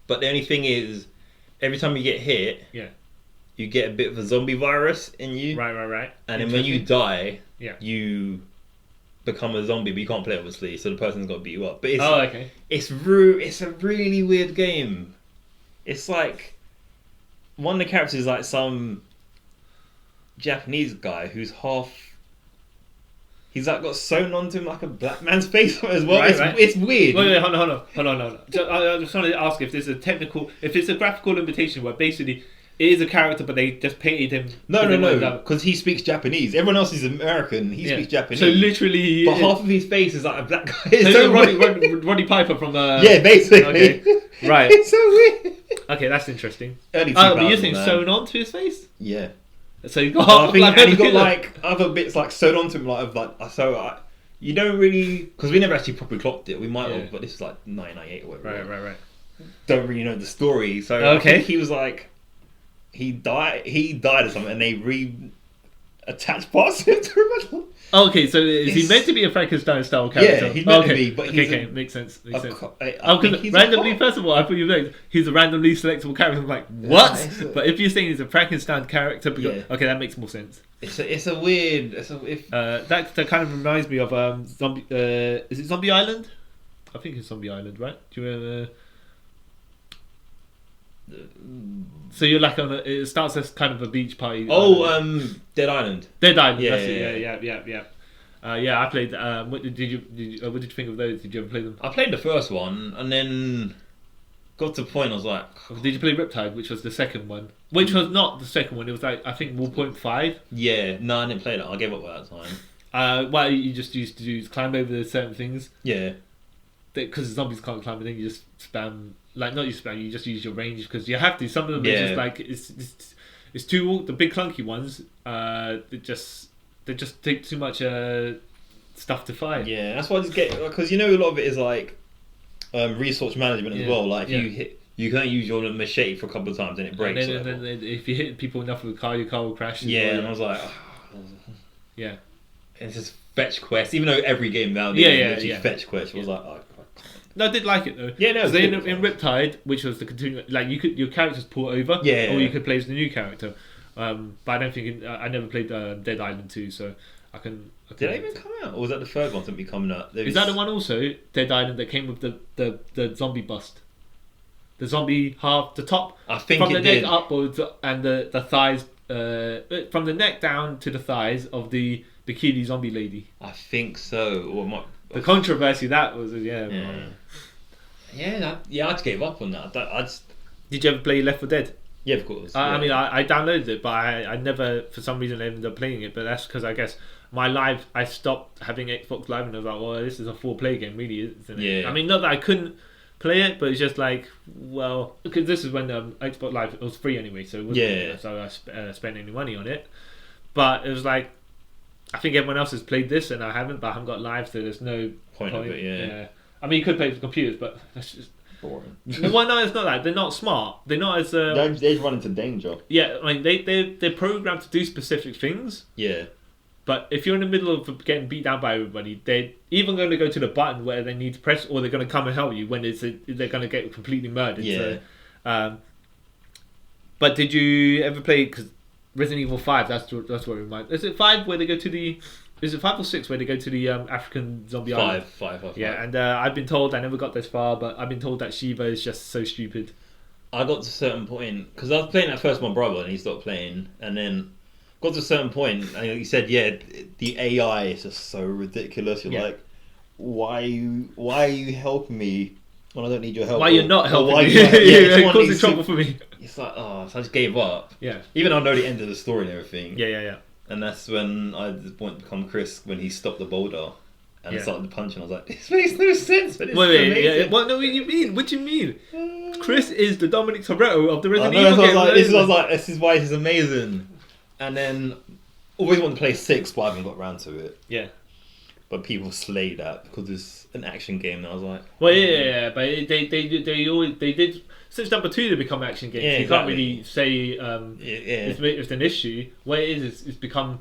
but the only thing is, every time you get hit, Yeah. you get a bit of a zombie virus in you. Right. And then when you die, Yeah. you become a zombie, but you can't play obviously, so the person's got to beat you up. But it's okay. it's a really weird game. It's like one of the characters is like some Japanese guy who's half. He's like got sewn onto him like a black man's face as well. Right. It's weird. Wait, hold on. I just wanted to ask if there's a graphical limitation where basically it is a character, but they just painted him. No, because he speaks Japanese. Everyone else is American. He speaks Japanese. So literally, but half of his face is like a black guy. So Roddy Piper from yeah, basically. Okay. Right. It's so weird. Okay, that's interesting. Early 2000s, but you're saying sewn onto his face? Yeah. So you got and he got like other bits like sewn onto him, you don't really, because we never actually properly clocked it. We might have, but this is like 1998 or whatever. Right. Don't really know the story, so I think he was like, he died or something, and they reattached parts of him to him. Okay, so is he meant to be a Frankenstein style character? Yeah, he's meant to be, but okay, makes sense. Because randomly, first of all, I thought you meant he's a randomly selectable character. I'm like, what? But if you're saying he's a Frankenstein character, okay, that makes more sense. It's a weird. That kind of reminds me of Zombie. Is it Zombie Island? I think it's Zombie Island, right? Do you remember? So you're like it starts as kind of a beach party. Dead Island. Dead Island. Yeah. I played. What did you think of those? Did you ever play them? I played the first one, and then got to the point I was like, did you play Riptide, which was the second one? Which was not the second one. It was like I think 1.5. Yeah, no, I didn't play that. I gave up by that time. What you just used to do is climb over certain things. Yeah. Because the zombies can't climb, and then you just spam. Like not you spam, you just use your range because you have to. Some of them are just like it's too the big clunky ones. They just take too much stuff to fight. Yeah, that's why I just get, because a lot of it is like resource management as well. Like you can't use your machete for a couple of times and it breaks. And then if you hit people enough with a car, your car will crash. Yeah, and I was like, yeah, it's just fetch quest. Even though every game nowadays fetch quest, I was like, oh. No, I did like it though. Yeah, no. In Riptide, which was the continuing, like your characters port over, or you could play as the new character. But I don't think I never played Dead Island 2, so I can. Did that even come out, or was that the third one to be coming out? Is that the one also, Dead Island, that came with the zombie bust, the zombie half, the top, I think from it the did. neck upwards and the thighs, from the neck down to the thighs of the bikini zombie lady. I think so. The controversy that was, I just gave up on that. Did you ever play Left 4 Dead? Yeah, of course. I mean, I downloaded it, but I never, for some reason, ended up playing it. But that's because I guess I stopped having Xbox Live, and I was like, well, this is a 4-player game, really, isn't it? Yeah. I mean, not that I couldn't play it, but it's just like, well, because this is when Xbox Live, it was free anyway, so it wasn't, so I spent any money on it. But it was like, I think everyone else has played this and I haven't, but I haven't got Live, so there's no point of it. Yeah. I mean, you could play it for computers, but that's just boring. Well, no, it's not that. They're not smart. They're not as. They run into danger. Yeah, I mean, they're programmed to do specific things. Yeah. But if you're in the middle of getting beat down by everybody, they're even going to go to the button where they need to press, or they're going to come and help you when they're going to get completely murdered. Yeah. So, but did you ever play? Because Resident Evil 5, that's what it reminds. Is it 5 where they go to the? Is it 5 or 6 where they go to the African zombie island? 5. Yeah, and I've been told, I never got this far, but I've been told that Shiva is just so stupid. I got to a certain point because I was playing that first with my brother and he stopped playing, and then got to a certain point and he said, the AI is just so ridiculous. You're like, why are you helping me when I don't need your help? Why you're not helping me? It's causing trouble for me. It's like, so I just gave up. Yeah. Even though I know the end of the story and everything. Yeah. And that's when I wanted to become Chris, when he stopped the boulder and started to punch, and I was like, this makes no sense, but it's amazing. What do you mean? What do you mean? Chris is the Dominic Toretto of the Resident Evil game. This is why he's amazing. And then always wanted to play 6, but I haven't got around to it. Yeah. But people slay that because it's an action game, and I was like, well, yeah, but they did. Since number 2 they become action games. You can't really say it's an issue. What it is it's become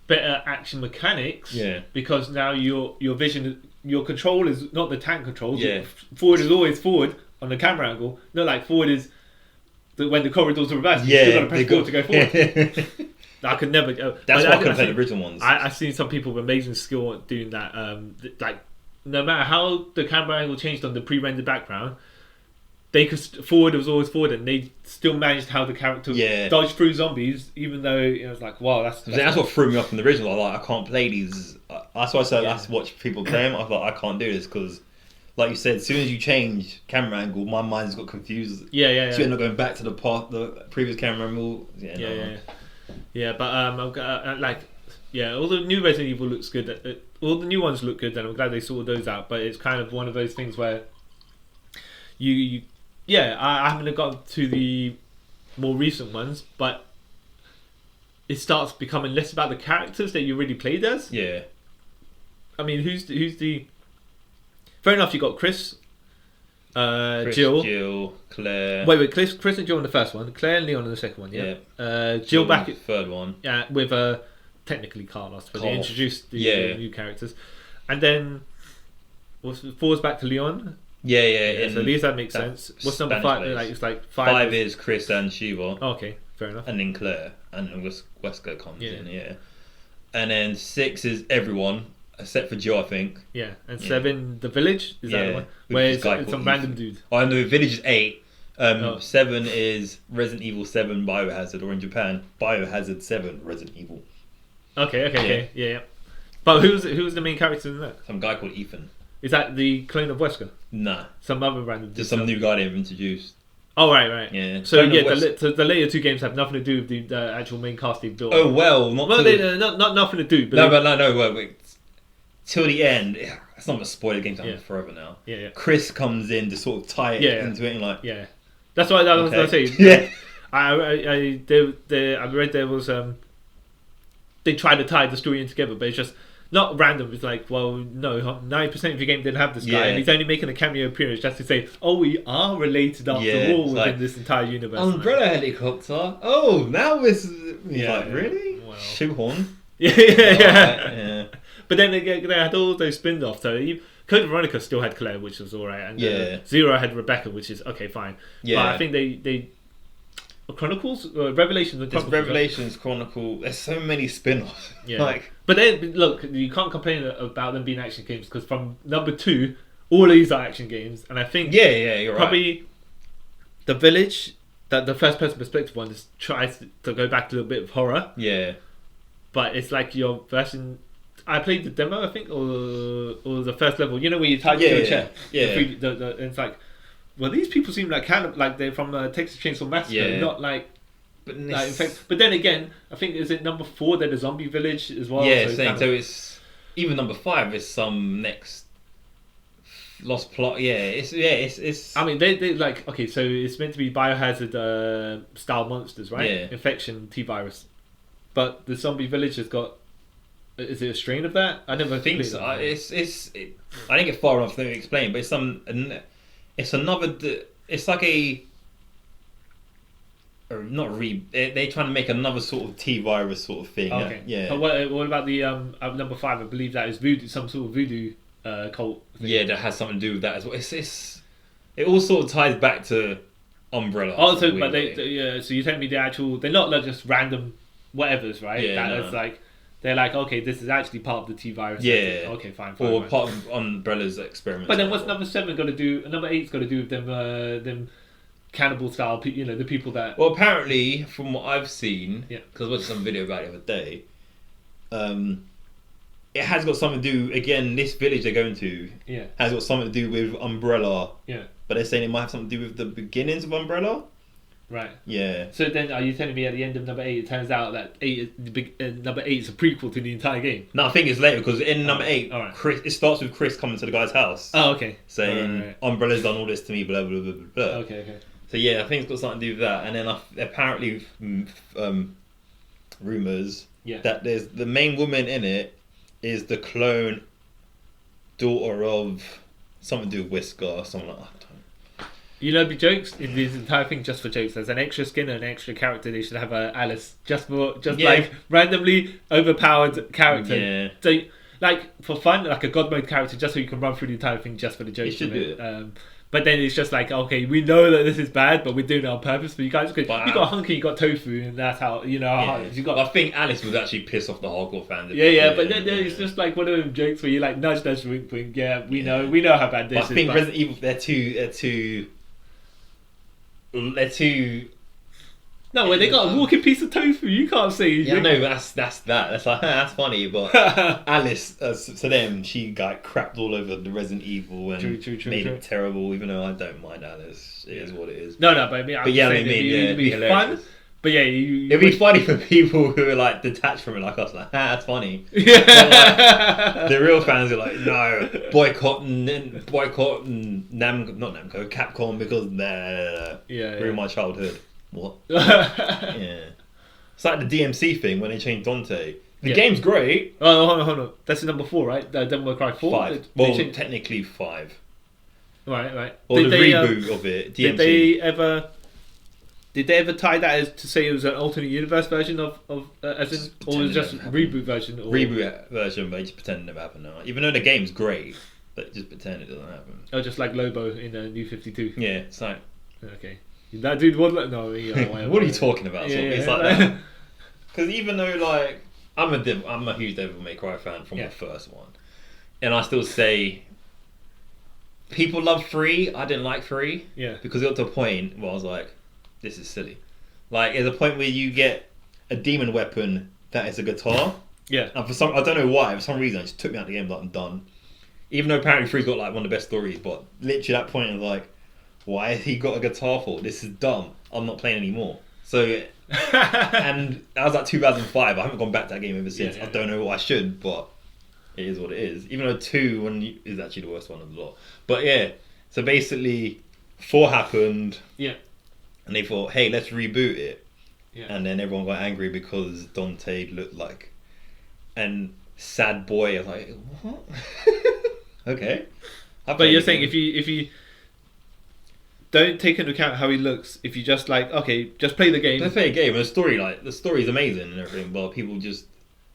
better action mechanics. Yeah. Because now your vision, your control is not the tank controls. Yeah. Forward is always forward on the camera angle. Not like forward is when the corridors are reversed. You still got to press forward to go forward. I could never. That's why I couldn't play the original ones. I've seen some people with amazing skill at doing that. Like no matter how the camera angle changed on the pre-rendered background, they could forward was always forward, and they still managed how the character dodged through zombies, even though it was like, wow, that's what threw me off in the original. I can't play these. That's why I said I watch people play them. I thought I can't do this because like you said, as soon as you change camera angle, my mind's got confused. Yeah. So you're not going back to the previous camera angle. Yeah. But all the new Resident Evil looks good. All the new ones look good, and I'm glad they sorted those out. But it's kind of one of those things where I haven't got to the more recent ones, but it starts becoming less about the characters that you really played as. Yeah. I mean, who's the? Fair enough, you got Chris, Jill, Claire. Wait, Chris and Jill in the first one, Claire and Leon in the second one. Yeah. Jill back in the third one. Yeah, with technically Carlos, but they introduced the new characters, and then four's back to Leon. Yeah. So at least that makes sense. What's number 5? Place. Like it's like 5 is Chris and Shiva. Oh, okay, fair enough. And then Claire, and then Wesker comes in. Yeah. And then 6 is everyone except for Jill, I think. Yeah, and 7, the village is that the one where it's some random dude. Oh, I know the village is 8. 7 is Resident Evil 7 Biohazard, or in Japan, Biohazard 7 Resident Evil. Okay. Yeah. But who's the main character in that? Some guy called Ethan. Is that the clone of Wesker? Nah. Some other random. Just some new guy they've introduced. Oh right. Yeah. So the later 2 games have nothing to do with the actual main cast they've built. Oh well, not nothing to do. But wait. Till the end, it's not a spoiler. Game's on forever now. Yeah. Chris comes in to sort of tie it into it, and yeah. That's what I was going to say. Yeah. I read there was they tried to tie the story in together, but it's just not random. It's like, well, no, 90% of your game didn't have this guy, and he's only making a cameo appearance just to say, oh, we are related after all within this entire universe. Umbrella helicopter. Oh, now this is like really shoehorn. Yeah. But then they had all those spin-offs. So Code Veronica still had Claire, which was alright, and Zero had Rebecca, which is okay, fine. Yeah. But I think they Chronicles, Revelations, and Chronicles. Revelations, Chronicle. There's so many spin-offs. Yeah. But then look, you can't complain about them being action games, because from number 2, all of these are action games, and I think you're probably right. The Village, that the first-person perspective one, just tries to go back to a bit of horror. Yeah. But it's like your version. I played the demo, I think, or the first level. You know, where you tie to a chair. Yeah. It's like, well, these people seem like kind of like they're from Texas Chainsaw Massacre, not like. But in fact, but then again, I think is it number 4? They're the zombie village as well. Yeah, so it's even number 5 is some next lost plot. Yeah, it's. I mean, they like okay, so it's meant to be Biohazard style monsters, right? Yeah. Infection, T-virus, but the zombie village has got. Is it a strain of that? I never think so. I didn't get far enough to explain, but it's another. It's like they're trying to make another sort of T-virus sort of thing. Okay. Yeah. But what about the number 5? I believe that is voodoo, some sort of voodoo cult thing. Yeah, that has something to do with that as well. It all sort of ties back to Umbrella. Also, but so you're telling me they're not like just random whatevers, right? Yeah. It's like. They're like, okay, this is actually part of the T-virus. Yeah. Okay, fine. Or part of Umbrella's experiment. But then what's number 7 got to do? Number 8's got to do with them cannibal style, the people that... Well, apparently, from what I've seen, because I watched some video about it the other day, it has got something to do, again, this village they're going to has got something to do with Umbrella. Yeah. But they're saying it might have something to do with the beginnings of Umbrella. Right. Yeah. So then, are you telling me at the end of number 8, it turns out that number 8 is a prequel to the entire game? No, I think it's later, because in number 8, Chris, it starts with Chris coming to the guy's house. Oh, okay. Saying, Umbrella's done all this to me, blah, blah, blah, blah, blah. Okay. So yeah, I think it's got something to do with that. And then apparently, rumours that there's the main woman in it is the clone daughter of something to do with Whisker or something like that. You know, the jokes in this entire thing just for jokes. There's an extra skin and an extra character. They should have Alice like randomly overpowered character. Yeah. So like for fun, like a god mode character, just so you can run through the entire thing just for the jokes. You should do it. But then it's just like, okay, we know that this is bad, but we're doing it on purpose. But you guys, you got Hunky, you got Tofu, and that's how you got. I think Alice was actually pissed off the hardcore fans. But then it's just like one of them jokes where you like nudge, wink, wink. Yeah, we know how bad this is. I think Resident Evil, they're too No, when they got a walking piece of tofu, you can't say. Yeah, no, that's like that's funny, but Alice, to them, she got crapped all over the Resident Evil and made it terrible. Even though I don't mind Alice, it is what it is. No, but I mean, it'd be fun. But yeah, it'd be funny for people who are like detached from it, like us. Like, that's funny. Yeah. But, like, the real fans are like, no, boycotting not Namco, Capcom because ruined my childhood. What? Yeah. It's like the DMC thing when they changed Dante. The game's great. Oh, hold on. That's number 4, right? Devil May Cry 4? 5. Well, technically 5. Right. Or the reboot of it, DMC. Did they ever tie that as to say it was an alternate universe version of as in, or was it just reboot version? Or... Reboot version, but just pretend it never happened now. Even though the game's great, but just pretend it doesn't happen. Oh, just like Lobo in New 52. Yeah, it's like... Okay. That dude was like... No, what are you talking about? It's like that. Because even though, like... I'm a huge Devil May Cry fan from the first one. And I still say... People love 3. I didn't like 3. Yeah. Because it got to a point where I was like... This is silly. Like, there's a point where you get a demon weapon that is a guitar. Yeah. And I don't know why, for some reason, it just took me out of the game, like, I'm done. Even though apparently 3's got, like, one of the best stories, but literally that point, I was like, why has he got a guitar for? This is dumb. I'm not playing anymore. So, and that was like 2005. I haven't gone back to that game ever since. I don't know what I should, but it is what it is. Even though 2 is actually the worst one of the lot. But yeah, so basically, 4 happened. Yeah. And they thought, hey, let's reboot it. Yeah. And then everyone got angry because Dante looked like a sad boy. I was like, what? Okay. But you're saying if you don't take into account how he looks, if you just like, okay, just play the game. Just play a game. And the story is amazing and everything, but people just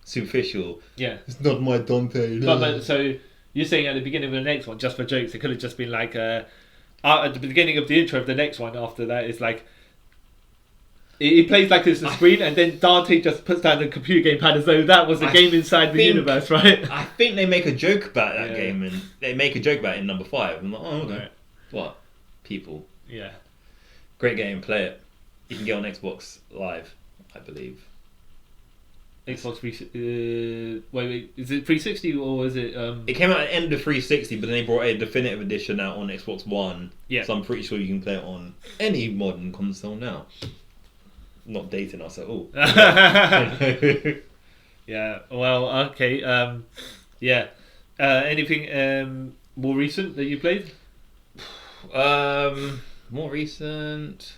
superficial. Yeah. It's not my Dante. But so you're saying at the beginning of the next one, just for jokes, it could have just been like at the beginning of the intro of the next one after that, it's like he plays like it's the screen, and then Dante just puts down the computer gamepad as though that was the game inside the universe, right? I think they make a joke about that game, and they make a joke about it in number 5. I'm like, oh, okay. Right. What? People. Yeah. Great game, play it. You can get on Xbox Live, I believe. Xbox 360. Wait, is it 360 or is it? It came out at the end of 360, but then they brought a definitive edition out on Xbox One. Yeah. So I'm pretty sure you can play it on any modern console now. Not dating us at all. Yeah. Well, okay. Yeah. Anything more recent that you played? More recent.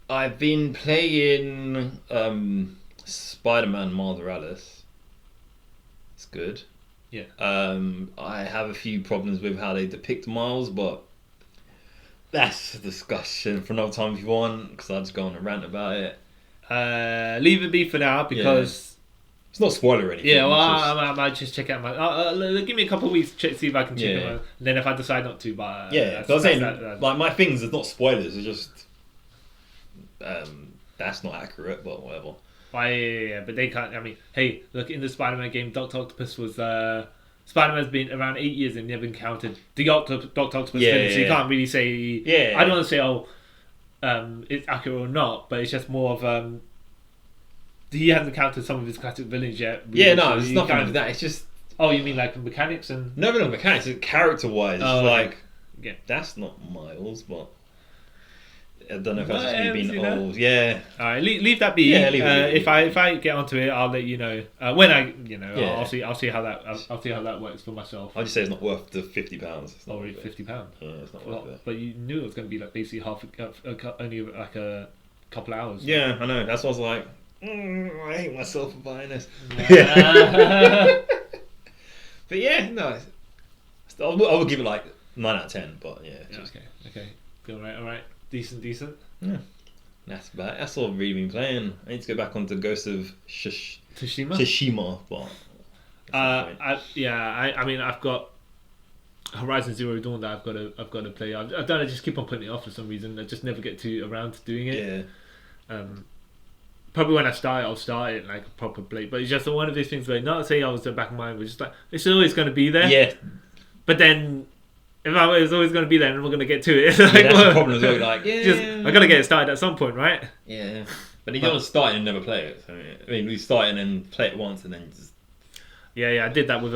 I've been playing Spider-Man Miles Morales. It's good. Yeah. I have a few problems with how they depict Miles, but that's a discussion for another time if you want, because I'll just go on a rant about it. Leave it be for now, because... It's not spoiler or anything. Yeah, well, I might just check out give me a couple of weeks to see if I can check it out. And then if I decide not to, but... because I was saying, like, my things are not spoilers, it's just... that's not accurate, but whatever. Yeah, but they can't... I mean, hey, look, in the Spider-Man game, Dr. Octopus was... Spider-Man's been around 8 years and never encountered the Dr. Octopus villain, so you can't really say... Yeah. I don't want to say, it's accurate or not, but it's just more of... he hasn't encountered some of his classic villains yet. Really, yeah, no, it's nothing like that. It's just... Oh, you mean like mechanics and... No, mechanics. It's character-wise. Oh, like... Yeah. That's not Miles, but... I don't know if that's just me being old. Yeah. Alright, leave that be. Yeah, leave it. If I get onto it, I'll let you know. When I, I'll see how that works for myself. I'll just say it's not worth the £50. It's not already £50. Yeah, it's not worth it. But you knew it was going to be like basically only like a couple of hours. Yeah, I know. That's what I was like. I hate myself for buying this. But yeah, no. I would give it like 9 out of 10. But yeah. Okay. All right. Decent. Yeah. That's about. That's all I've really been playing. I need to go back onto Ghost of Tsushima, but. I mean, I've got Horizon Zero Dawn that I've got to play. I don't know, I just keep on putting it off for some reason. I just never get around to doing it. Yeah. Probably when I start, I'll start it like a proper play. But it's just one of these things where, not to say I was in the back of my mind, but just like it's always going to be there. Yeah. But then it's always going to be there and we're going to get to it. Like, that's the problem as well. Like, I got to get it started at some point, right? Yeah. But you don't start and never play it. So, I mean, we start and then play it once and then just... Yeah, I did that with...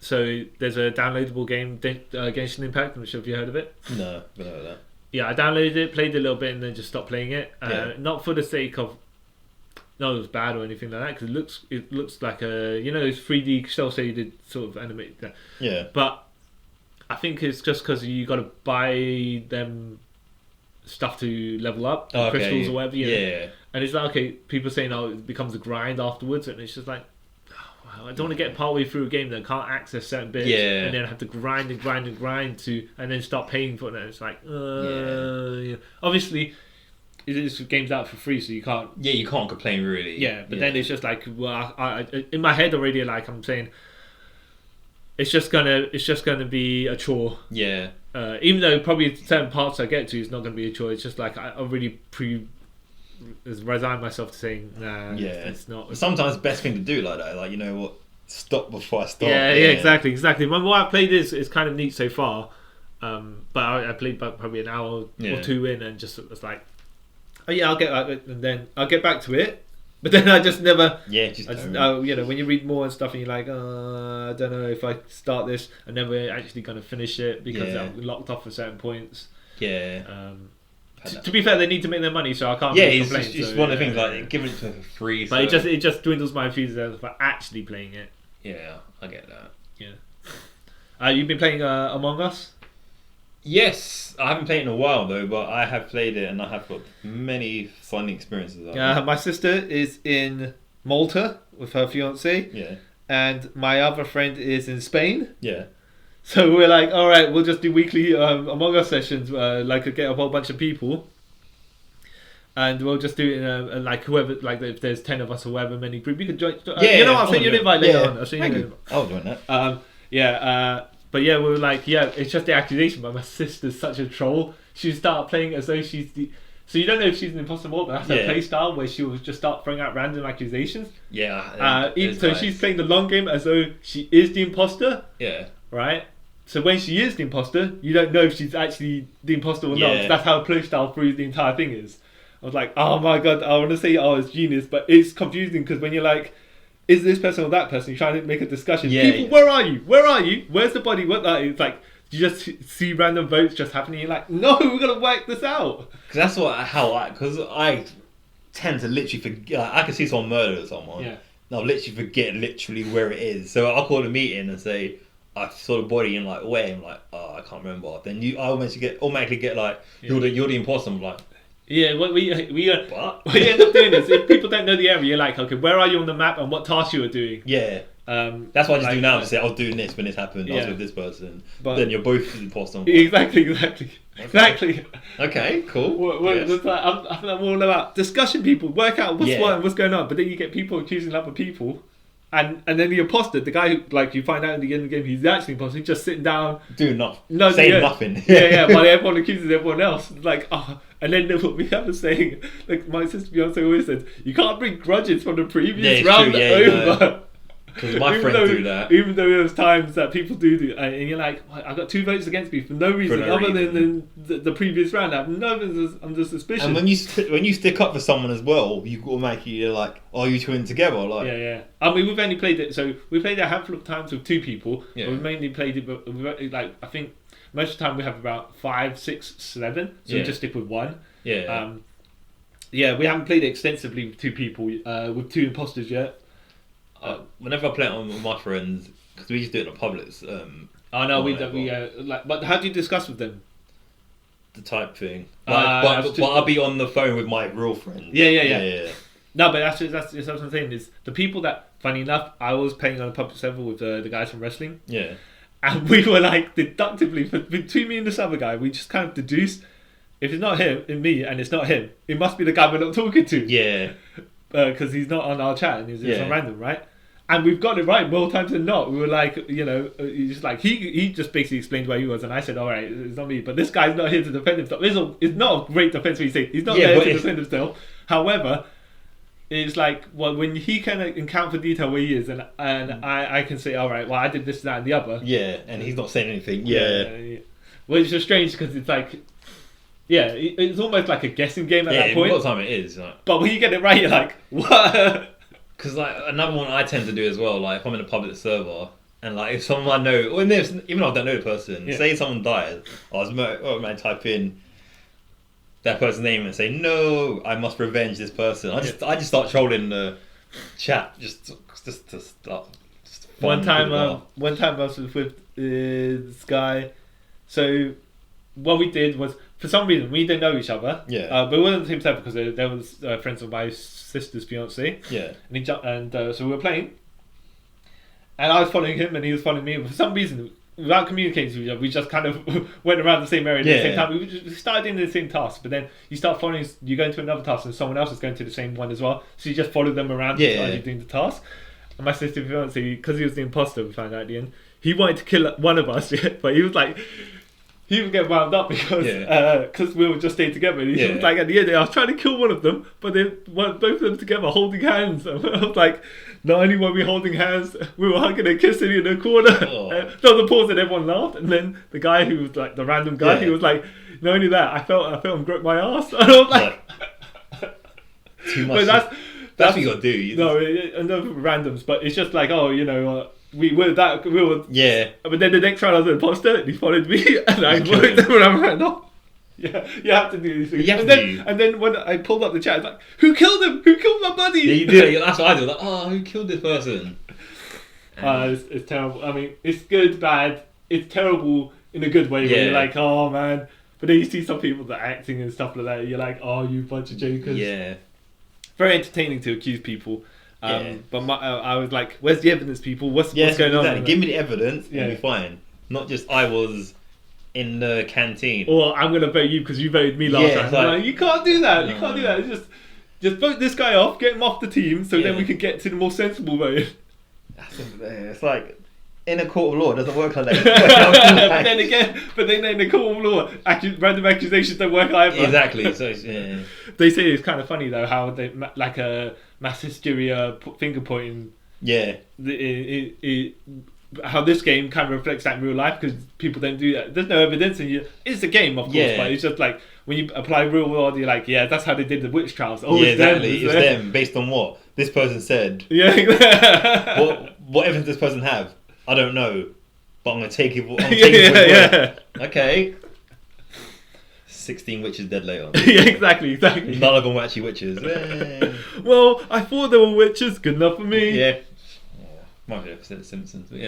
So there's a downloadable game, Genshin Impact. I'm not sure if you heard of it. No, I haven't heard of that. Yeah, I downloaded it, played it a little bit, and then just stopped playing it. Not for the sake of... No, it was bad or anything like that, because it looks like a... You know, those 3D cel-shaded sort of animated... Yeah. But I think it's just because you got to buy them stuff to level up, crystals or whatever. Yeah. And it's like, okay, people saying, it becomes a grind afterwards, and it's just like, I don't want to get partway through a game that can't access certain bits, and then have to grind and then start paying for it. And it's like, obviously, this game's out for free, so you can't. Yeah, you can't complain really. Yeah, but then it's just like, well, I in my head already, like I'm saying, it's just gonna be a chore. Yeah. Even though probably certain parts I get to is not gonna be a chore. It's just like I already resign myself to saying, nah, it's not. Sometimes the best thing to do like that, like, you know what, stop before I start. Yeah, exactly. What I've played is kind of neat so far, but I played probably an hour or two in, and just was like, oh yeah, I'll get and then I'll get back to it. But then I just never. Yeah, when you read more and stuff, and you're like, I don't know if I start this, I'm never actually going to finish it because I'm locked off for certain points. Yeah. To be fair, they need to make their money, so I can't. It's one of the things like giving it to for free. But it just dwindles my enthusiasm for actually playing it. Yeah, I get that. Yeah. You've been playing Among Us? Yes, I haven't played it in a while though, but I have played it and I have got many fun experiences. My sister is in Malta with her fiance. Yeah. And my other friend is in Spain. Yeah. So we're like, all right, we'll just do weekly Among Us sessions, get a whole bunch of people, and we'll just do it in like whoever, like if there's 10 of us or however many group, you can join. You know what? I'll send you an invite later on. I'll send you. I'll join that. But yeah, we were like, it's just the accusation. But my sister's such a troll. She started playing as though she's the. So you don't know if she's an imposter more, but that's her play style where she will just start throwing out random accusations. Yeah. She's playing the long game as though she is the imposter. Yeah. Right. So when she is the imposter, you don't know if she's actually the imposter or not. That's how play style through the entire thing is. I was like, oh my god, I want to say it's genius, but it's confusing because when you're like, is this person or that person? You're trying to make a discussion. People, where are you? Where are you? Where's the body? What that? It's like you just see random votes just happening. You're like, no, we're gonna work this out. Because because I tend to literally forget. Like, I can see someone murder someone. Yeah. And I'll literally forget where it is. So I'll call a meeting and say, I saw the body in like way. I'm like, I can't remember. Then I automatically get like, you're the imposter. I'm like, yeah. We end up doing this. If people don't know the area, you're like, okay, where are you on the map and what task you are doing? Yeah. That's what I just do now. Just say I was doing this when this happened. I was with this person. But then you're both the imposter. Exactly. Okay, cool. Like, I'm all about discussion. People work out what's going on. But then you get people accusing other people. And then the imposter, the guy who, like, you find out in the end of the game, he's actually imposter. He's just sitting down, doing nothing, saying nothing. While everyone accuses everyone else. Like, and then what we have a saying, like my sister Beyonce always says, you can't bring grudges from the previous round over. Because my friends do that. Even though there's times that people do, and you're like, I got 2 votes against me for no reason other than the previous round. I'm just suspicious. And when you stick up for someone as well, you automatically you're like, oh, you two in together, like. Yeah. I mean, we've only played it. So we played it a handful of times with 2 people. Yeah. We've mainly played it, but like I think most of the time we have about 5, 6, 7. So we just stick with 1. Yeah. We haven't played it extensively with 2 people, with 2 imposters yet. Whenever I play it on with my friends, because we just do it in public. But how do you discuss with them? The type thing. But I'll be on the phone with my real friends. Yeah. No, but that's what I'm saying is the people that, funny enough, I was playing on a public server with the guys from wrestling. Yeah. And we were like deductively between me and this other guy, we just kind of deduced if it's not him, in me, and it's not him, it must be the guy we're not talking to. Yeah. Because he's not on our chat and he's on random, right? And we've got it right more times than not. We were like, just like he just basically explained where he was, and I said, all right, it's not me, but this guy's not here to defend himself. It's not a great defense when you say he's not there to defend himself. However, it's like when he can account for detail where he is, and I can say, all right, well, I did this, that, and the other. Yeah, and he's not saying anything. Yeah. which is strange because it's like, yeah, it's almost like a guessing game at that point. Yeah, what time it is. Like, but when you get it right, you're like, what? Because like another one I tend to do as well, like if I'm in a public server and like if someone I know, or even if I don't know the person, say someone dies, I might type in that person's name and say, no, I must revenge this person. I just start trolling the chat just to start. One time I was with this guy. So what we did was, for some reason, we didn't know each other. Yeah. But we weren't on the same server because there was friends of my sister's fiance. Yeah. And so we were playing, and I was following him, and he was following me. But for some reason, without communicating to each other, we just kind of went around the same area at the same time. We started in the same task, but then you start following. You go into another task, and someone else is going to the same one as well. So you just follow them around as you're doing the task. And my sister's fiance, because he was the imposter, we found out at the end, he wanted to kill one of us, but he was like. He would get wound up because we were just staying together. And he was like, at the end, I was trying to kill one of them, but then both of them together holding hands. And I was like, not only were we holding hands, we were hugging and kissing in the corner. Oh. There was a pause and everyone laughed. And then the guy who was like the random guy, he was like, not only that, I felt him grip my ass. And I was like, too much. That's what you got to do. No, enough randoms, but it's just like, we were. Yeah. But then the next round I was an imposter, and he followed me, and I followed him, and I ran off. Yeah, you have to do these things. And then when I pulled up the chat, it's like, who killed him? Who killed my buddy? Yeah, you do. That's what I do. Like, who killed this person? It's terrible. I mean, it's good, bad. It's terrible in a good way. Where you're like, oh man. But then you see some people that are acting and stuff like that. And you're like, oh, you bunch of jokers. Yeah. Very entertaining to accuse people. But I was like, where's the evidence, people? What's going on? Give me the evidence and be fine. Not just I was in the canteen. Or I'm going to vote you because you voted me last time. Like, you can't do that. You can't do that. It's just vote this guy off, get him off the team, so then we can get to the more sensible vote. It's like, in a court of law, it doesn't work like that. but then in the court of law, random accusations don't work either. Exactly. So they say it's kind of funny though how they like a mass hysteria finger pointing. Yeah. How this game kind of reflects that in real life because people don't do that. There's no evidence, and it's a game, of course, but it's just like when you apply real world, you're like, that's how they did the witch trials. Oh, exactly. It's them based on what this person said. Yeah. What evidence does this person have? I don't know, but I'm gonna take it. Okay. 16 witches dead later. Exactly. None of them were actually witches. Well, I thought they were witches. Good enough for me. Yeah. Might be episode of The Simpsons, but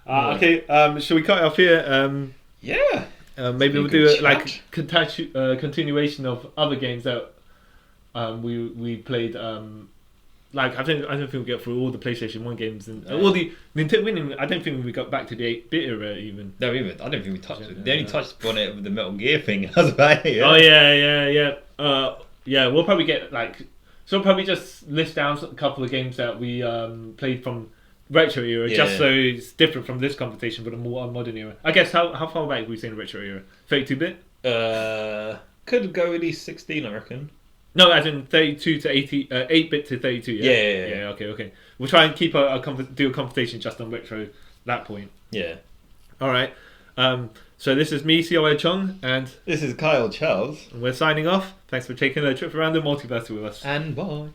okay. Shall we cut it off here? Maybe we'll do a continuation of other games that we played. I don't think we'll get through all the PlayStation 1 games and all the Nintendo. I don't think we got back to the 8-bit era even. No, I don't think we touched it. They only touched on it with the Metal Gear thing. That's about it. Oh yeah. We'll probably get so we'll probably just list down a couple of games that we played from retro era, just so it's different from this conversation, but a more modern era. I guess how far back were we saying retro era? 32-bit? Could go at least 16, I reckon. No, as in 32 to 80, 8-bit to 32. Yeah. Okay. We'll try and keep do a conversation just on retro that point. Yeah. All right. So this is me, COA Chong, and this is Kyle Charles. And we're signing off. Thanks for taking a trip around the multiverse with us. And bye.